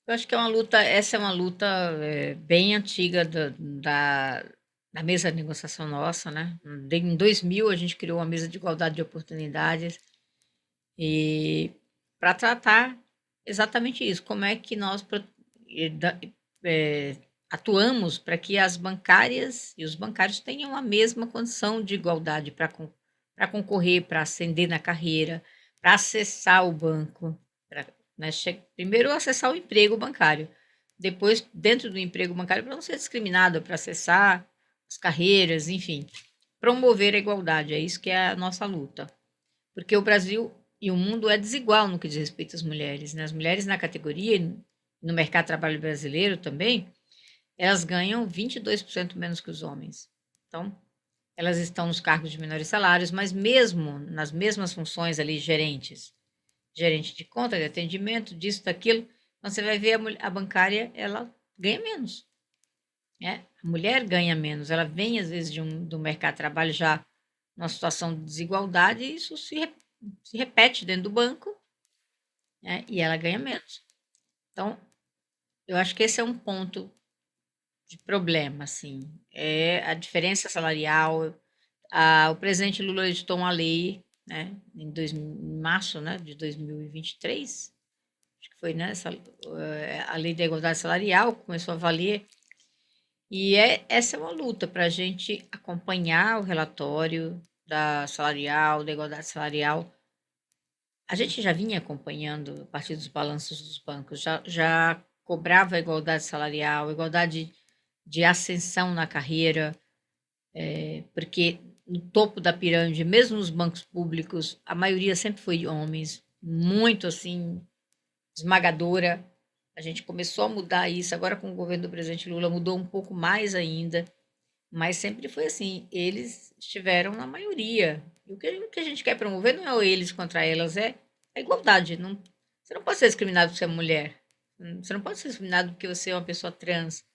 Eu acho que essa é uma luta bem antiga da mesa de negociação nossa, né? Em 2000 a gente criou uma mesa de igualdade de oportunidades e para tratar exatamente isso, como é que nós atuamos para que as bancárias e os bancários tenham a mesma condição de igualdade para concorrer, para ascender na carreira, para acessar o banco, né, primeiro acessar o emprego bancário, depois dentro do emprego bancário para não ser discriminado, para acessar as carreiras, enfim, promover a igualdade, é isso que é a nossa luta. Porque o Brasil e o mundo é desigual no que diz respeito às mulheres, né? As mulheres na categoria e no mercado de trabalho brasileiro também, elas ganham 22% menos que os homens. Então, elas estão nos cargos de menores salários, mas mesmo nas mesmas funções ali, gerente de conta, de atendimento, disso, daquilo, então você vai ver a bancária, ela ganha menos. Né? A mulher ganha menos, ela vem às vezes do mercado de trabalho já numa situação de desigualdade, e isso se repete dentro do banco, né? E ela ganha menos. Então, eu acho que esse é um ponto de problema, assim, é a diferença salarial. O presidente Lula editou uma lei, né, em março, né, de 2023, acho que foi, né, a lei da igualdade salarial começou a valer, e essa é uma luta para a gente acompanhar o relatório da igualdade salarial. A gente já vinha acompanhando a partir dos balanços dos bancos, já cobrava a igualdade salarial, igualdade de ascensão na carreira, porque no topo da pirâmide, mesmo nos bancos públicos, a maioria sempre foi de homens, muito assim, esmagadora. A gente começou a mudar isso, agora com o governo do presidente Lula mudou um pouco mais ainda, mas sempre foi assim, eles estiveram na maioria. E o que a gente quer promover não é o eles contra elas, é a igualdade. Não, você não pode ser discriminado por ser mulher, você não pode ser discriminado porque você é uma pessoa trans.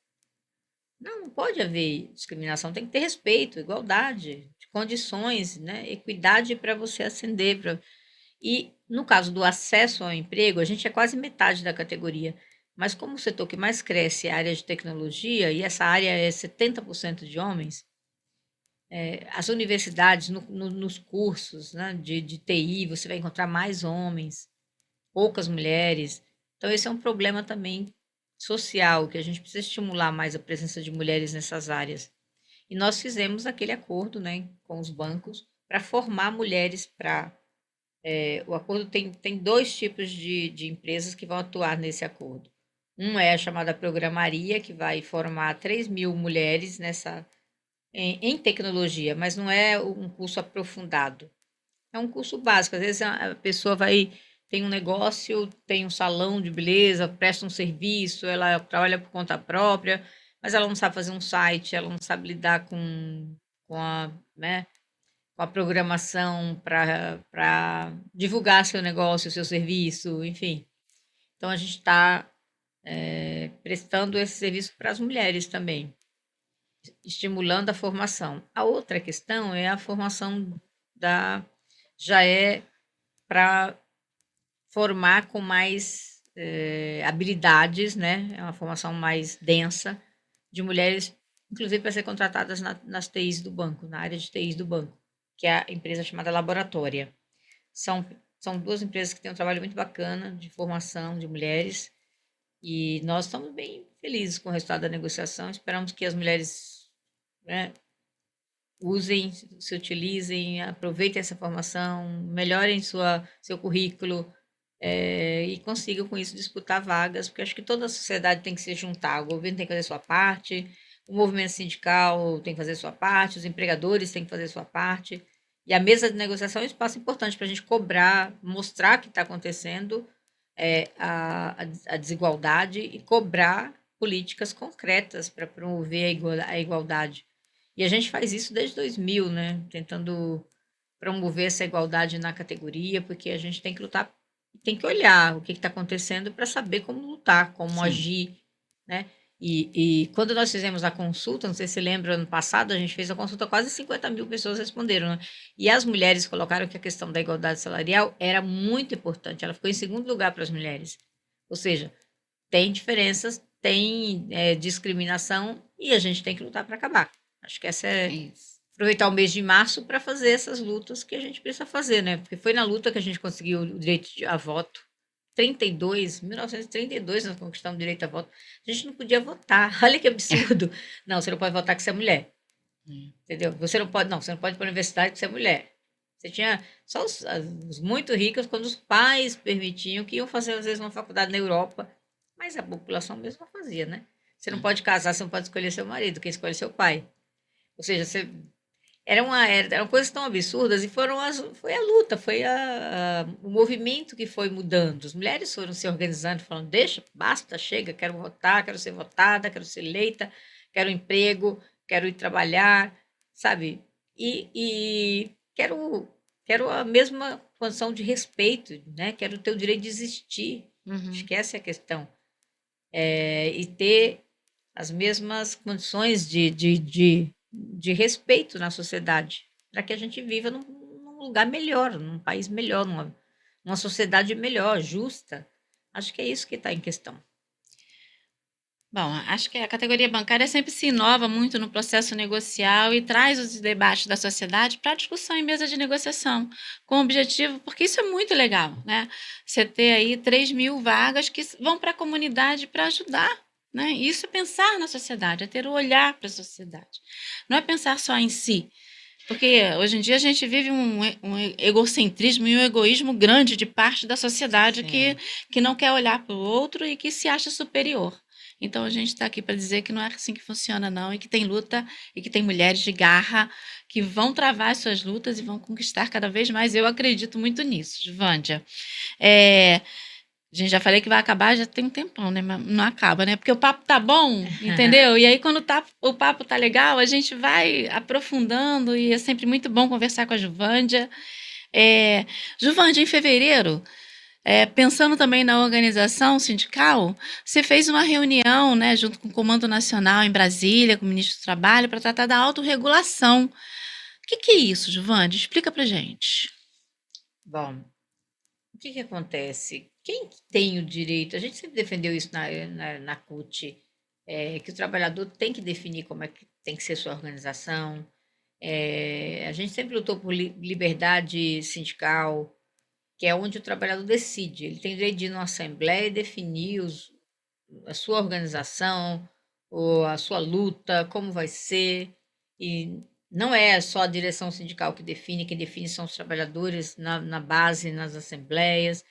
Não pode haver discriminação, tem que ter respeito, igualdade de condições, né, equidade para você ascender. E no caso do acesso ao emprego, a gente é quase metade da categoria, mas como o setor que mais cresce é a área de tecnologia, e essa área é 70% de homens, as universidades, nos cursos, né, de TI, você vai encontrar mais homens, poucas mulheres. Então, esse é um problema também social, que a gente precisa estimular mais a presença de mulheres nessas áreas. E nós fizemos aquele acordo, né, com os bancos para formar mulheres para O acordo tem dois tipos de empresas que vão atuar nesse acordo. Um é a chamada Programaria, que vai formar 3.000 mulheres em tecnologia, mas não é um curso aprofundado. É um curso básico. Às vezes a pessoa tem um negócio, tem um salão de beleza, presta um serviço, ela trabalha por conta própria, mas ela não sabe fazer um site, ela não sabe lidar com né, com a programação para divulgar seu negócio, seu serviço, enfim. Então a gente está prestando esse serviço para as mulheres também, estimulando a formação. A outra questão é a formação da já é para formar com mais habilidades, né? É uma formação mais densa de mulheres, inclusive para ser contratadas nas TIs do banco, na área de TIs do banco, que é a empresa chamada Laboratória. São, são duas empresas que têm um trabalho muito bacana de formação de mulheres e nós estamos bem felizes com o resultado da negociação. Esperamos que as mulheres, né, usem, se utilizem, aproveitem essa formação, melhorem seu currículo, e consigam com isso disputar vagas, porque acho que toda a sociedade tem que se juntar, o governo tem que fazer sua parte, o movimento sindical tem que fazer sua parte, os empregadores têm que fazer sua parte, e a mesa de negociação é um espaço importante para a gente cobrar, mostrar o que está acontecendo, a desigualdade e cobrar políticas concretas para promover a igualdade. E a gente faz isso desde 2000, né? Tentando promover essa igualdade na categoria, porque a gente tem que lutar, tem que olhar o que está acontecendo para saber como lutar, como Sim. agir, né? E quando nós fizemos a consulta, não sei se você lembra, ano passado, a gente fez a consulta, quase 50.000 pessoas responderam, né? E as mulheres colocaram que a questão da igualdade salarial era muito importante, ela ficou em segundo lugar para as mulheres. Ou seja, tem diferenças, tem discriminação e a gente tem que lutar para acabar. Acho que essa É é isso. aproveitar o mês de março para fazer essas lutas que a gente precisa fazer, né? Porque foi na luta que a gente conseguiu o direito a voto. 1932 nós conquistamos o direito a voto. A gente não podia votar. Olha que absurdo. Não, você não pode votar que você é mulher. Hum. Entendeu? Você não pode ir para a universidade que você é mulher. Você tinha só os muito ricos, quando os pais permitiam, que iam fazer, às vezes, uma faculdade na Europa, mas a população mesmo não fazia, né? Você não Hum. pode casar, você não pode escolher seu marido, quem escolhe é seu pai. Ou seja, eram coisas tão absurdas e foi a luta, o movimento que foi mudando. As mulheres foram se organizando, falando: deixa, basta, chega, quero votar, quero ser votada, quero ser eleita, quero emprego, quero ir trabalhar, sabe? E quero a mesma condição de respeito, né? Quero ter o direito de existir. Acho Uhum. que essa é a questão. E ter as mesmas condições de respeito na sociedade, para que a gente viva num lugar melhor, num país melhor, numa sociedade melhor, justa. Acho que é isso que está em questão. Bom, acho que a categoria bancária sempre se inova muito no processo negocial e traz os debates da sociedade para discussão em mesa de negociação, com o objetivo, porque isso é muito legal, né? Você ter aí 3.000 vagas que vão para a comunidade para ajudar, né? Isso é pensar na sociedade, é ter o olhar para a sociedade. Não é pensar só em si, porque hoje em dia a gente vive um egocentrismo e um egoísmo grande de parte da sociedade Sim. que não quer olhar para o outro e que se acha superior. Então a gente está aqui para dizer que não é assim que funciona, não, e que tem luta e que tem mulheres de garra que vão travar as suas lutas e vão conquistar cada vez mais. Eu acredito muito nisso, Givândia. É, a gente já falei que vai acabar, já tem um tempão, né? Mas não acaba, né? Porque o papo tá bom, entendeu? E aí, quando o papo tá legal, a gente vai aprofundando e é sempre muito bom conversar com a Juvândia. É, Juvândia, em fevereiro, pensando também na organização sindical, você fez uma reunião, né, junto com o Comando Nacional em Brasília, com o ministro do Trabalho, para tratar da autorregulação. O que é isso, Juvândia? Explica pra gente. Bom, o que acontece? Quem tem o direito? A gente sempre defendeu isso na CUT, que o trabalhador tem que definir como é que tem que ser sua organização. A gente sempre lutou por liberdade sindical, que é onde o trabalhador decide. Ele tem direito de ir numa assembleia e definir a sua organização, ou a sua luta, como vai ser. E não é só a direção sindical que define, quem define são os trabalhadores na base, nas assembleias,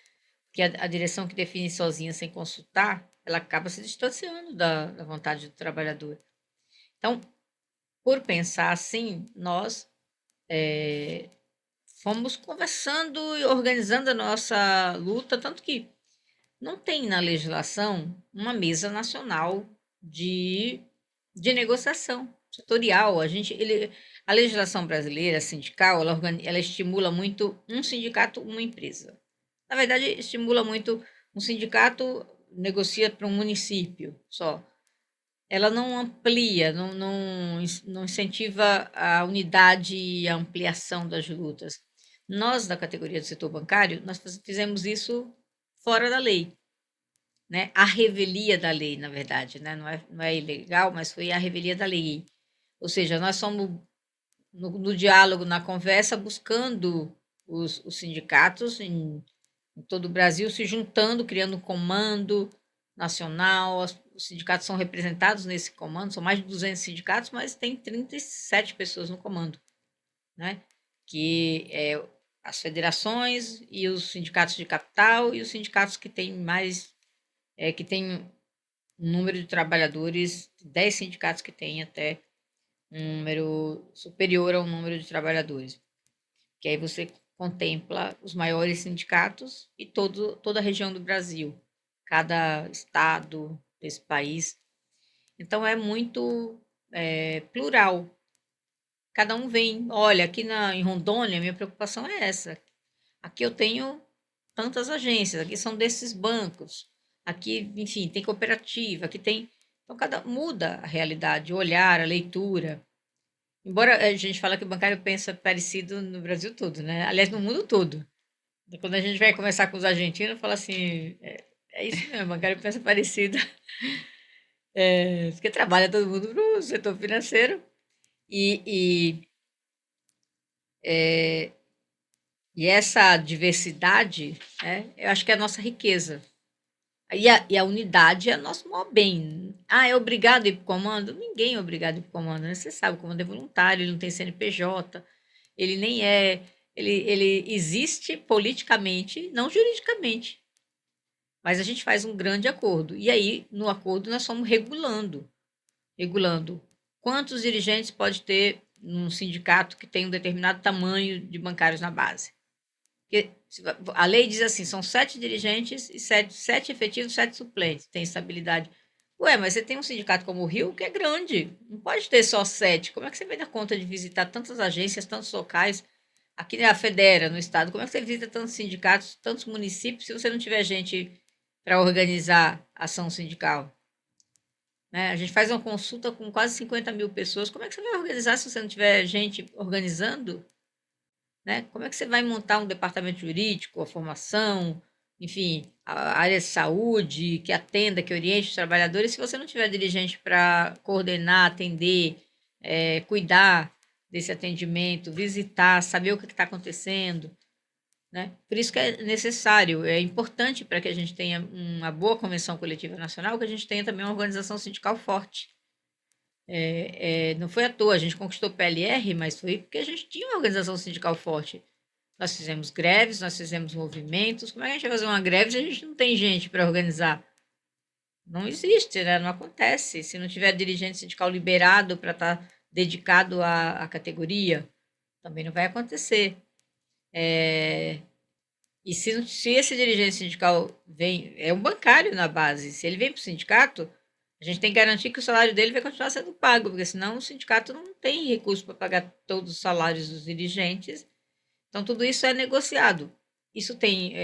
que a direção que define sozinha, sem consultar, ela acaba se distanciando da vontade do trabalhador. Então, por pensar assim, nós fomos conversando e organizando a nossa luta, tanto que não tem na legislação uma mesa nacional de, de negociação setorial. A legislação brasileira sindical, ela estimula muito um sindicato, uma empresa. Na verdade, estimula muito um sindicato negocia para um município só. Ela não amplia, não incentiva a unidade e a ampliação das lutas. Nós, da categoria do setor bancário, nós fizemos isso fora da lei, né? A revelia da lei, na verdade, né? Não é ilegal, mas foi a revelia da lei. Ou seja, nós somos no diálogo, na conversa, buscando os sindicatos em todo o Brasil, se juntando, criando um comando nacional. Os sindicatos são representados nesse comando, são mais de 200 sindicatos, mas tem 37 pessoas no comando, né? Que é as federações e os sindicatos de capital e os sindicatos que têm mais, que têm um número de trabalhadores, 10 sindicatos que têm até um número superior ao número de trabalhadores. Que aí você contempla os maiores sindicatos e toda a região do Brasil, cada estado desse país. Então é muito plural. Cada um vem, olha, aqui em Rondônia, minha preocupação é essa. Aqui eu tenho tantas agências, aqui são desses bancos, aqui, enfim, tem cooperativa, aqui tem. Então, cada muda a realidade, o olhar, a leitura. Embora a gente fala que o bancário pensa parecido no Brasil todo, né? Aliás, no mundo todo. Quando a gente vai conversar com os argentinos, fala assim, é isso mesmo, o bancário pensa parecido, porque trabalha todo mundo no setor financeiro e, é, e essa diversidade, né, eu acho que é a nossa riqueza. E a unidade é nosso maior bem. Ah, é obrigado a ir para o comando? Ninguém é obrigado a ir para o comando, né? Você sabe, o comando é voluntário, ele não tem CNPJ, ele nem é. Ele existe politicamente, não juridicamente. Mas a gente faz um grande acordo. E aí, no acordo, nós fomos regulando quantos dirigentes pode ter num sindicato que tem um determinado tamanho de bancários na base. Porque a lei diz assim, são 7 dirigentes e 7 efetivos, 7 suplentes, tem estabilidade. Ué, mas você tem um sindicato como o Rio que é grande, não pode ter só 7. Como é que você vai dar conta de visitar tantas agências, tantos locais? Aqui na Federa, no estado, como é que você visita tantos sindicatos, tantos municípios, se você não tiver gente para organizar a ação sindical? Né? A gente faz uma consulta com quase 50 mil pessoas. Como é que você vai organizar se você não tiver gente organizando? Né? Como é que você vai montar um departamento jurídico, a formação, enfim, a área de saúde, que atenda, que oriente os trabalhadores, se você não tiver dirigente para coordenar, atender, cuidar desse atendimento, visitar, saber o que está acontecendo? Né? Por isso que é necessário, é importante para que a gente tenha uma boa convenção coletiva nacional, que a gente tenha também uma organização sindical forte. Não foi à toa, a gente conquistou o PLR, mas foi porque a gente tinha uma organização sindical forte. Nós fizemos greves, nós fizemos movimentos. Como é que a gente vai fazer uma greve se a gente não tem gente para organizar? Não existe, né? Não acontece. Se não tiver dirigente sindical liberado para estar dedicado à categoria, também não vai acontecer. E se esse dirigente sindical vem, é um bancário na base, se ele vem para o sindicato, a gente tem que garantir que o salário dele vai continuar sendo pago, porque senão o sindicato não tem recurso para pagar todos os salários dos dirigentes. Então, tudo isso é negociado. Isso tem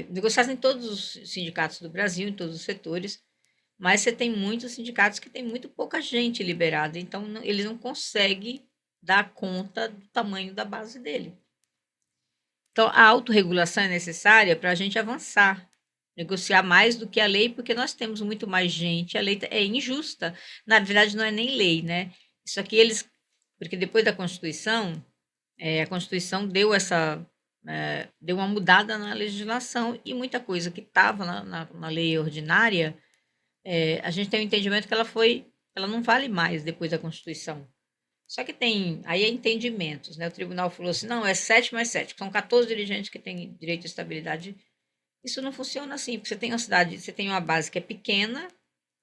negociado em todos os sindicatos do Brasil, em todos os setores, mas você tem muitos sindicatos que têm muito pouca gente liberada, então eles não conseguem dar conta do tamanho da base dele. Então, a autorregulação é necessária para a gente avançar, negociar mais do que a lei, porque nós temos muito mais gente, a lei é injusta. Na verdade, não é nem lei, né? Isso aqui porque depois da Constituição, a Constituição deu uma mudada na legislação e muita coisa que estava na lei ordinária, a gente tem o entendimento que ela não vale mais depois da Constituição. Só que tem aí entendimentos, né? O tribunal falou assim, não, é 7 mais 7, são 14 dirigentes que têm direito à estabilidade. Isso não funciona assim, porque você tem uma cidade, você tem uma base que é pequena,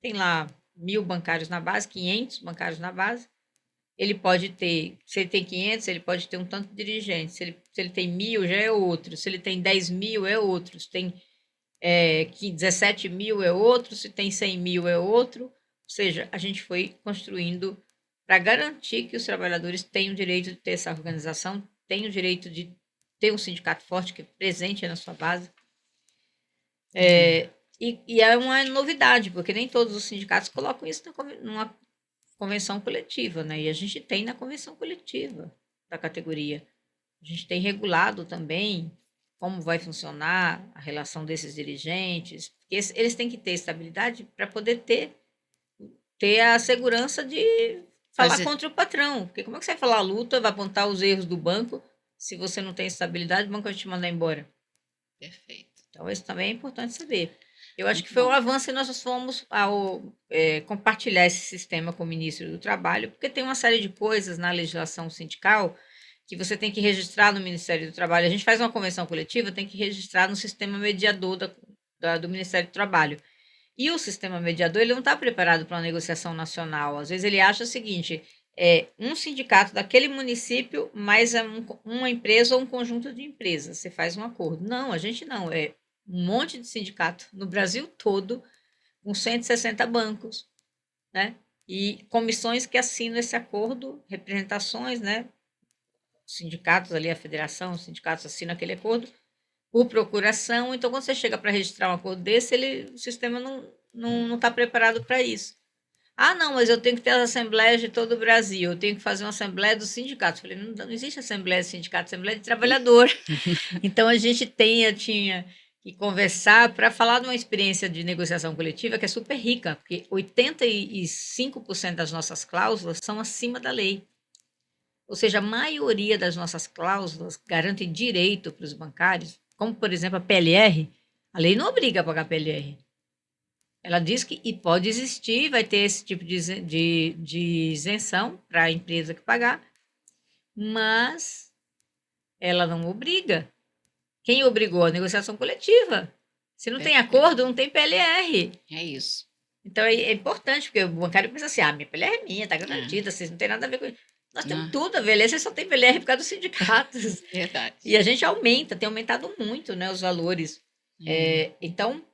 tem lá 1.000 bancários na base, 500 bancários na base. Ele pode ter, se ele tem 500, ele pode ter um tanto de dirigente. Se ele tem 1.000, já é outro. Se ele tem 10.000, é outro. Se tem 17.000, é outro. Se tem 100.000, é outro. Ou seja, a gente foi construindo para garantir que os trabalhadores tenham o direito de ter essa organização, tenham o direito de ter um sindicato forte que é presente na sua base. E é uma novidade, porque nem todos os sindicatos colocam isso numa convenção coletiva, né? E a gente tem na convenção coletiva da categoria. A gente tem regulado também como vai funcionar a relação desses dirigentes, porque eles têm que ter estabilidade para poder ter a segurança de falar contra o patrão. Porque como é que você vai falar a luta, vai apontar os erros do banco, se você não tem estabilidade, o banco vai te mandar embora. Perfeito. Então, isso também é importante saber. Eu acho que foi um avanço e nós fomos ao compartilhar esse sistema com o Ministro do Trabalho, porque tem uma série de coisas na legislação sindical que você tem que registrar no Ministério do Trabalho. A gente faz uma convenção coletiva, tem que registrar no sistema mediador do Ministério do Trabalho. E o sistema mediador ele não está preparado para uma negociação nacional. Às vezes ele acha o seguinte: um sindicato daquele município, mais uma empresa ou um conjunto de empresas. Você faz um acordo. Não, a gente não. É um monte de sindicato no Brasil todo, com 160 bancos, né? E comissões que assinam esse acordo, representações, né? Sindicatos ali, a federação, os sindicatos assinam aquele acordo por procuração. Então, quando você chega para registrar um acordo desse, o sistema não está preparado para isso. Ah, não, mas eu tenho que ter as assembleias de todo o Brasil, eu tenho que fazer uma assembleia dos sindicatos. Eu falei, não existe assembleia de sindicato, assembleia de trabalhador. Então, a gente tinha que conversar para falar de uma experiência de negociação coletiva que é super rica, porque 85% das nossas cláusulas são acima da lei. Ou seja, a maioria das nossas cláusulas garantem direito para os bancários, como, por exemplo, a PLR. A lei não obriga a pagar PLR. Ela diz que pode existir, vai ter esse tipo de isenção para a empresa que pagar, mas ela não obriga. Quem obrigou? A negociação coletiva. Se não tem acordo, não tem PLR. É isso. Então é importante, porque o bancário pensa assim: minha PLR é minha, está garantida, vocês não tem nada a ver com isso. Nós temos tudo a ver, vocês só tem PLR por causa dos sindicatos. Verdade. E a gente tem aumentado muito, né, os valores. Então,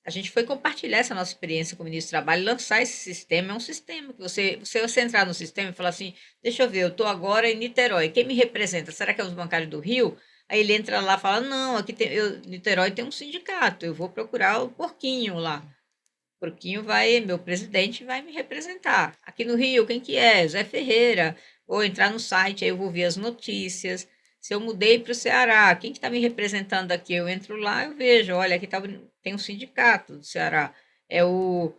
a gente foi compartilhar essa nossa experiência com o ministro do Trabalho, lançar esse sistema. É um sistema que você entrar no sistema e falar assim: deixa eu ver, eu estou agora em Niterói, quem me representa? Será que é os bancários do Rio? Aí ele entra lá e fala: não, aqui Niterói tem um sindicato, eu vou procurar o Porquinho lá. O Porquinho meu presidente vai me representar. Aqui no Rio, quem que é? Zé Ferreira. Ou entrar no site, aí eu vou ver as notícias. Se eu mudei para o Ceará, quem que está me representando aqui? Eu entro lá, eu vejo, olha, aqui tem um sindicato do Ceará. É o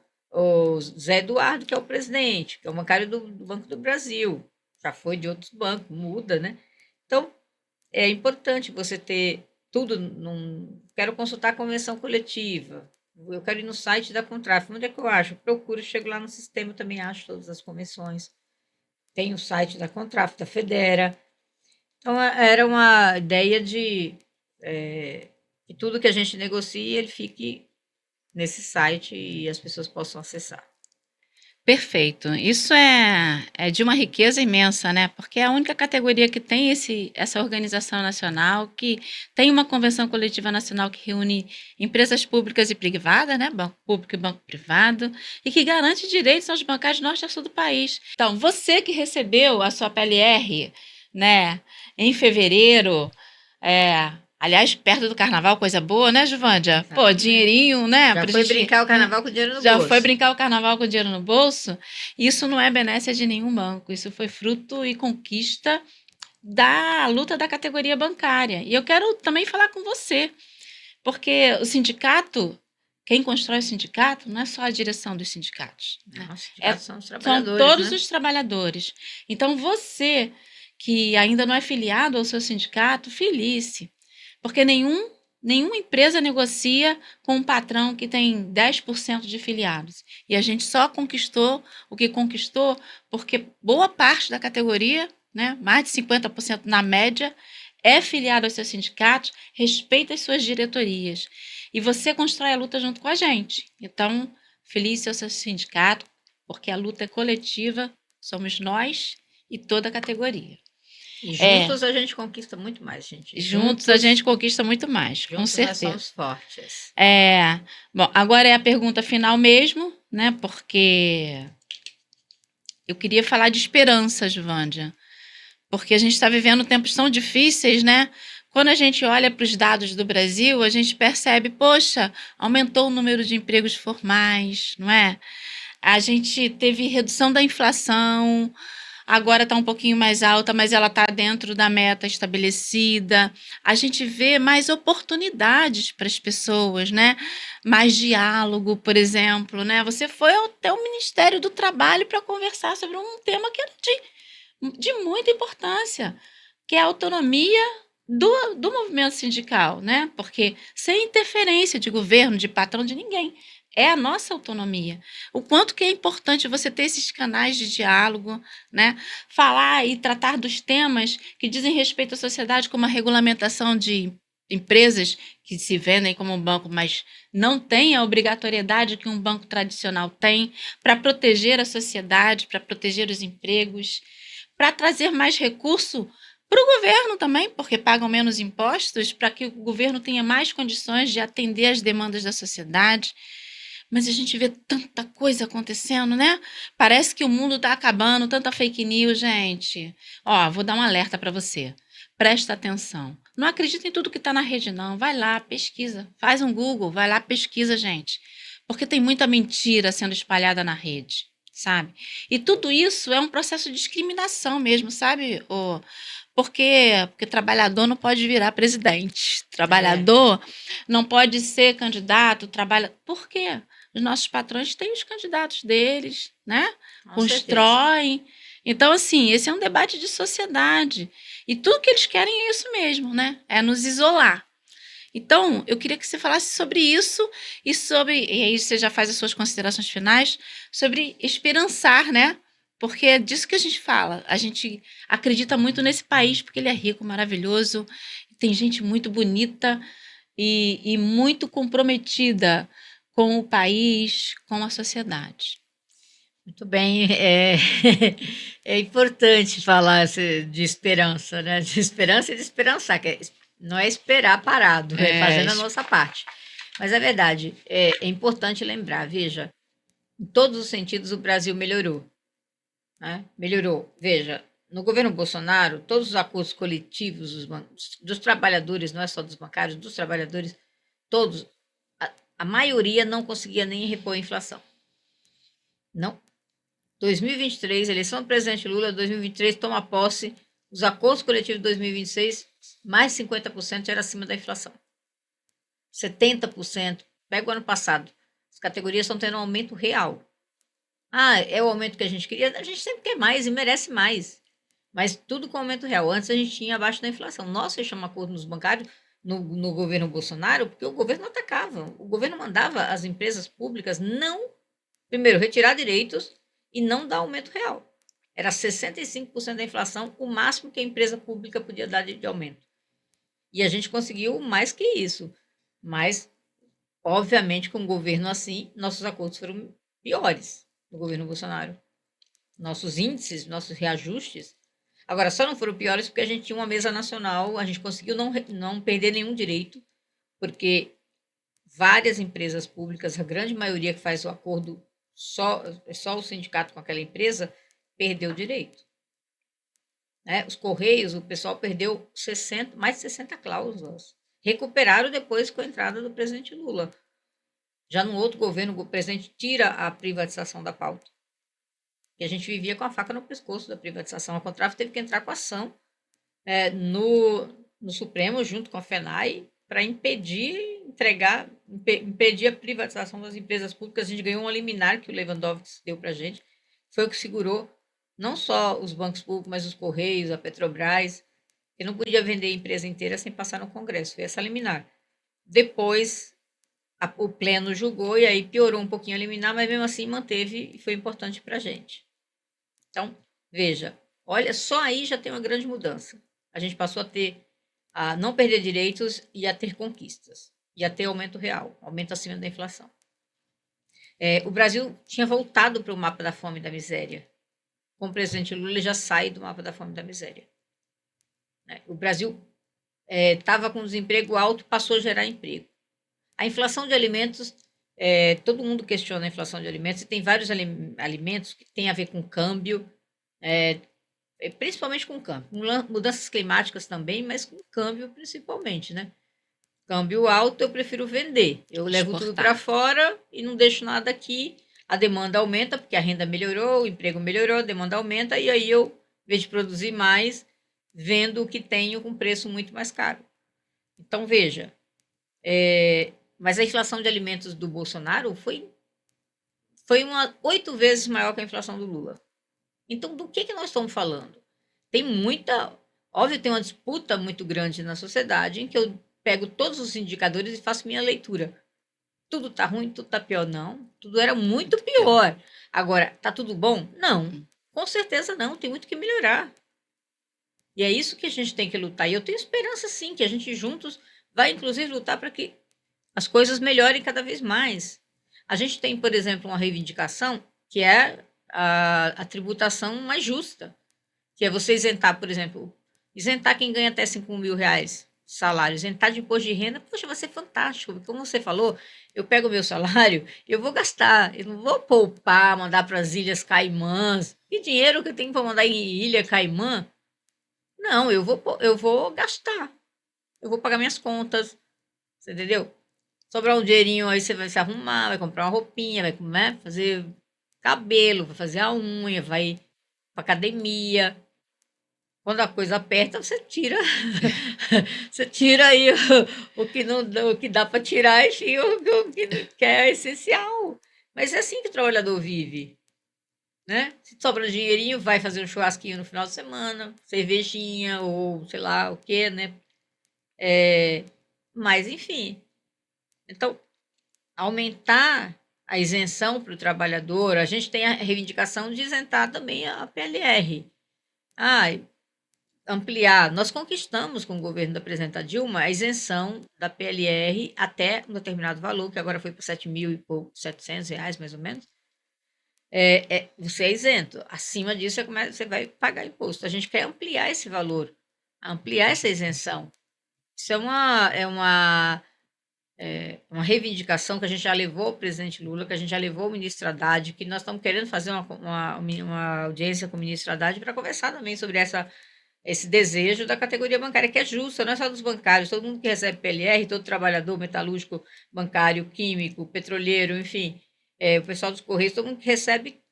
Zé Eduardo, que é o presidente, que é o bancário do Banco do Brasil. Já foi de outros bancos, muda, né? Então, é importante você ter tudo. Quero consultar a convenção coletiva. Eu quero ir no site da Contraf. Onde é que eu acho? Procuro, chego lá no sistema, eu também acho todas as convenções. Tem o site da Contraf, da Federa. Então, era uma ideia de que tudo que a gente negocie, ele fique nesse site e as pessoas possam acessar. Perfeito. Isso é de uma riqueza imensa, né? Porque é a única categoria que tem essa organização nacional, que tem uma convenção coletiva nacional que reúne empresas públicas e privadas, né? Banco público e banco privado, e que garante direitos aos bancários norte a sul do país. Então, você que recebeu a sua PLR, né, em fevereiro, aliás, perto do carnaval, coisa boa, né, Juvândia? Exatamente. Pô, dinheirinho, né? Já foi brincar o carnaval com dinheiro no bolso. Já foi brincar o carnaval com dinheiro no bolso. Isso não é benécia de nenhum banco. Isso foi fruto e conquista da luta da categoria bancária. E eu quero também falar com você, porque o sindicato, quem constrói o sindicato não é só a direção dos sindicatos. Né? Os sindicatos são os trabalhadores. São todos, né? Os trabalhadores. Então, você que ainda não é filiado ao seu sindicato, filie-se. Porque nenhum Nenhuma empresa negocia com um patrão que tem 10% de filiados. E a gente só conquistou o que conquistou porque boa parte da categoria, né, mais de 50% na média, é filiado aos seus sindicatos, respeita as suas diretorias. E você constrói a luta junto com a gente. Então, felice ao seu sindicato, porque a luta é coletiva, somos nós e toda a categoria. E juntos a gente conquista muito mais, gente. Juntos a gente conquista muito mais, com juntos nós certeza. somos fortes. Bom, agora é a pergunta final mesmo, né? Porque eu queria falar de esperança, Juvândia, porque a gente está vivendo tempos tão difíceis, né? Quando a gente olha para os dados do Brasil, a gente percebe, poxa, aumentou o número de empregos formais, não é? A gente teve redução da inflação, agora está um pouquinho mais alta, mas ela está dentro da meta estabelecida. A gente vê mais oportunidades para as pessoas, né? Mais diálogo, por exemplo, né? Você foi até o Ministério do Trabalho para conversar sobre um tema que era de muita importância, que é a autonomia do movimento sindical, né? Porque sem interferência de governo, de patrão, de ninguém. É a nossa autonomia. O quanto que é importante você ter esses canais de diálogo, né? Falar e tratar dos temas que dizem respeito à sociedade, como a regulamentação de empresas que se vendem como um banco, mas não têm a obrigatoriedade que um banco tradicional tem para proteger a sociedade, para proteger os empregos, para trazer mais recurso para o governo também, porque pagam menos impostos, para que o governo tenha mais condições de atender às demandas da sociedade. Mas a gente vê tanta coisa acontecendo, né? Parece que o mundo está acabando, tanta fake news, gente. Ó, vou dar um alerta para você. Presta atenção. Não acredita em tudo que está na rede, não. Vai lá, pesquisa. Faz um Google, vai lá, pesquisa, gente. Porque tem muita mentira sendo espalhada na rede, sabe? E tudo isso é um processo de discriminação mesmo, sabe? Porque trabalhador não pode virar presidente. Trabalhador não pode ser candidato. Por quê? Os nossos patrões têm os candidatos deles, né? Constroem. Certeza. Então, assim, esse é um debate de sociedade. E tudo que eles querem é isso mesmo, né? É nos isolar. Então, eu queria que você falasse sobre isso e aí você já faz as suas considerações finais, sobre esperançar, né? Porque é disso que a gente fala. A gente acredita muito nesse país, porque ele é rico, maravilhoso, tem gente muito bonita e muito comprometida com o país, com a sociedade. Muito bem, é importante falar de esperança, né? De esperança e de esperançar, que não é esperar parado, é fazendo a nossa parte. Mas é verdade, é importante lembrar, veja, em todos os sentidos o Brasil melhorou. Né? Melhorou. Veja, no governo Bolsonaro, todos os acordos coletivos dos trabalhadores, não é só dos bancários, dos trabalhadores, todos, a maioria não conseguia nem repor a inflação. Não. 2023, eleição do presidente Lula, 2023, toma posse, os acordos coletivos de 2026, mais 50% era acima da inflação. 70%, pega o ano passado, as categorias estão tendo um aumento real. Ah, é o aumento que a gente queria? A gente sempre quer mais e merece mais. Mas tudo com aumento real. Antes a gente tinha abaixo da inflação. Nós fechamos acordo nos bancários no governo Bolsonaro porque o governo atacava. O governo mandava as empresas públicas não, primeiro, retirar direitos e não dar aumento real. Era 65% da inflação, o máximo que a empresa pública podia dar de aumento. E a gente conseguiu mais que isso. Mas, obviamente, com um governo assim, nossos acordos foram piores no governo Bolsonaro. Nossos índices, nossos reajustes. Agora, só não foram piores porque a gente tinha uma mesa nacional, a gente conseguiu não perder nenhum direito, porque várias empresas públicas, a grande maioria que faz o acordo, só o sindicato com aquela empresa, perdeu direito. Né? Os Correios, o pessoal perdeu mais de 60 cláusulas. Recuperaram depois com a entrada do presidente Lula. Já no outro governo, o presidente tira a privatização da pauta. E a gente vivia com a faca no pescoço da privatização. A Contraf teve que entrar com ação no Supremo, junto com a FENAI, para impedir a privatização das empresas públicas. A gente ganhou um liminar que o Lewandowski deu para a gente. Foi o que segurou não só os bancos públicos, mas os Correios, a Petrobras. Eu não podia vender a empresa inteira sem passar no Congresso. Foi essa liminar. Depois, o Pleno julgou e aí piorou um pouquinho a liminar, mas mesmo assim manteve e foi importante para a gente. Então, veja, olha, só aí já tem uma grande mudança. A gente passou a não perder direitos e a ter conquistas, e a ter aumento real, aumento acima da inflação. O Brasil tinha voltado para o mapa da fome e da miséria. Com o presidente Lula, ele já sai do mapa da fome e da miséria. O Brasil estava com desemprego alto, passou a gerar emprego. A inflação de alimentos, todo mundo questiona a inflação de alimentos, e tem vários alimentos que têm a ver com câmbio, principalmente com câmbio. Mudanças climáticas também, mas com câmbio principalmente, né? Câmbio alto, eu prefiro vender. Eu levo tudo para fora e não deixo nada aqui. A demanda aumenta, porque a renda melhorou, o emprego melhorou, a demanda aumenta, e aí eu, em vez de produzir mais, vendo o que tenho com preço muito mais caro. Então, veja, mas a inflação de alimentos do Bolsonaro foi 8 vezes maior que a inflação do Lula. Então, do que nós estamos falando? Tem óbvio, tem uma disputa muito grande na sociedade em que eu pego todos os indicadores e faço minha leitura. Tudo está ruim, tudo está pior? Não. Tudo era muito pior. Agora, está tudo bom? Não. Com certeza não. Tem muito que melhorar. E é isso que a gente tem que lutar. E eu tenho esperança, sim, que a gente juntos vai, inclusive, lutar para que as coisas melhorem cada vez mais. A gente tem, por exemplo, uma reivindicação que é a tributação mais justa, que é você isentar, por exemplo, isentar quem ganha até 5 mil reais de salário, isentar de imposto de renda. Poxa, vai ser fantástico, porque como você falou, eu pego o meu salário e eu vou gastar, eu não vou poupar, mandar para as Ilhas Caimãs. Que dinheiro que eu tenho para mandar em Ilha Caimã? Não, eu vou gastar, eu vou pagar minhas contas, você entendeu? Sobrar um dinheirinho, aí você vai se arrumar, vai comprar uma roupinha, vai fazer cabelo, vai fazer a unha, vai para academia. Quando a coisa aperta, você tira, você tira aí o que dá para tirar, enfim, que é essencial. Mas é assim que o trabalhador vive, né? Se sobra um dinheirinho, vai fazer um churrasquinho no final de semana, cervejinha ou sei lá o quê, né? Mas, enfim. Então, aumentar a isenção para o trabalhador, a gente tem a reivindicação de isentar também a PLR. Ampliar. Nós conquistamos com o governo da presidenta Dilma a isenção da PLR até um determinado valor, que agora foi para 7.700 reais, mais ou menos. Você é isento. Acima disso, você vai pagar imposto. A gente quer ampliar esse valor, ampliar essa isenção. Isso é uma reivindicação que a gente já levou ao presidente Lula, que a gente já levou ao ministro Haddad, que nós estamos querendo fazer uma audiência com o ministro Haddad para conversar também sobre esse desejo da categoria bancária, que é justa, não é só dos bancários, todo mundo que recebe PLR, todo trabalhador metalúrgico, bancário, químico, petroleiro, enfim, o pessoal dos Correios, todo mundo que recebe,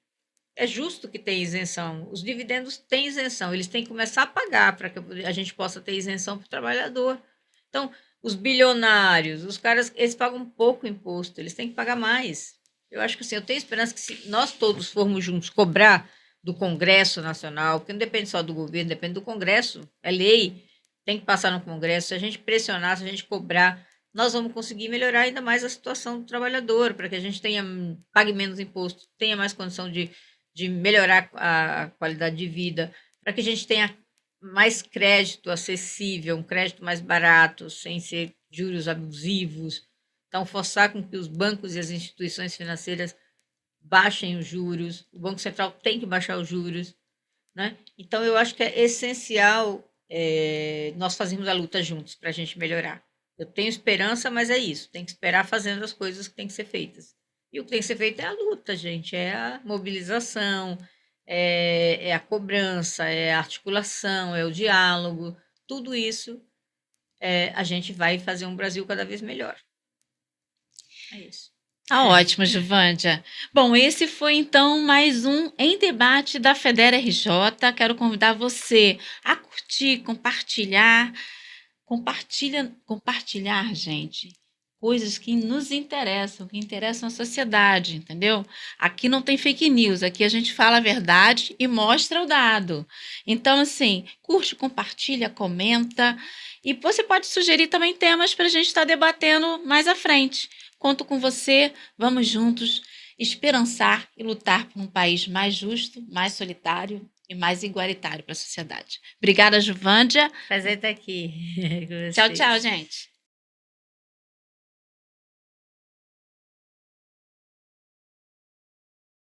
é justo que tenha isenção. Os dividendos têm isenção, eles têm que começar a pagar para que a gente possa ter isenção para o trabalhador. Então, os bilionários, os caras, eles pagam pouco imposto, eles têm que pagar mais. Eu acho que assim, eu tenho esperança que se nós todos formos juntos cobrar do Congresso Nacional, porque não depende só do governo, depende do Congresso, é lei, tem que passar no Congresso. Se a gente pressionar, se a gente cobrar, nós vamos conseguir melhorar ainda mais a situação do trabalhador, para que a gente pague menos imposto, tenha mais condição de melhorar a qualidade de vida, para que a gente tenha mais crédito acessível, um crédito mais barato, sem ser juros abusivos. Então, forçar com que os bancos e as instituições financeiras baixem os juros, o Banco Central tem que baixar os juros, né? Então, eu acho que é essencial nós fazermos a luta juntos para a gente melhorar. Eu tenho esperança, mas é isso, tem que esperar fazendo as coisas que têm que ser feitas. E o que tem que ser feito é a luta, gente, é a mobilização, é a cobrança, é a articulação, é o diálogo, tudo isso a gente vai fazer um Brasil cada vez melhor. É isso. Tá ótimo, Givândia. Bom, esse foi então mais um Em Debate da Federa RJ. Quero convidar você a curtir, compartilhar, gente, coisas que nos interessam, que interessam a sociedade, entendeu? Aqui não tem fake news, aqui a gente fala a verdade e mostra o dado. Então, assim, curte, compartilha, comenta. E você pode sugerir também temas para a gente estar debatendo mais à frente. Conto com você, vamos juntos esperançar e lutar por um país mais justo, mais solitário e mais igualitário para a sociedade. Obrigada, Juvândia. Prazer estar aqui com Tchau, tchau, vocês. gente.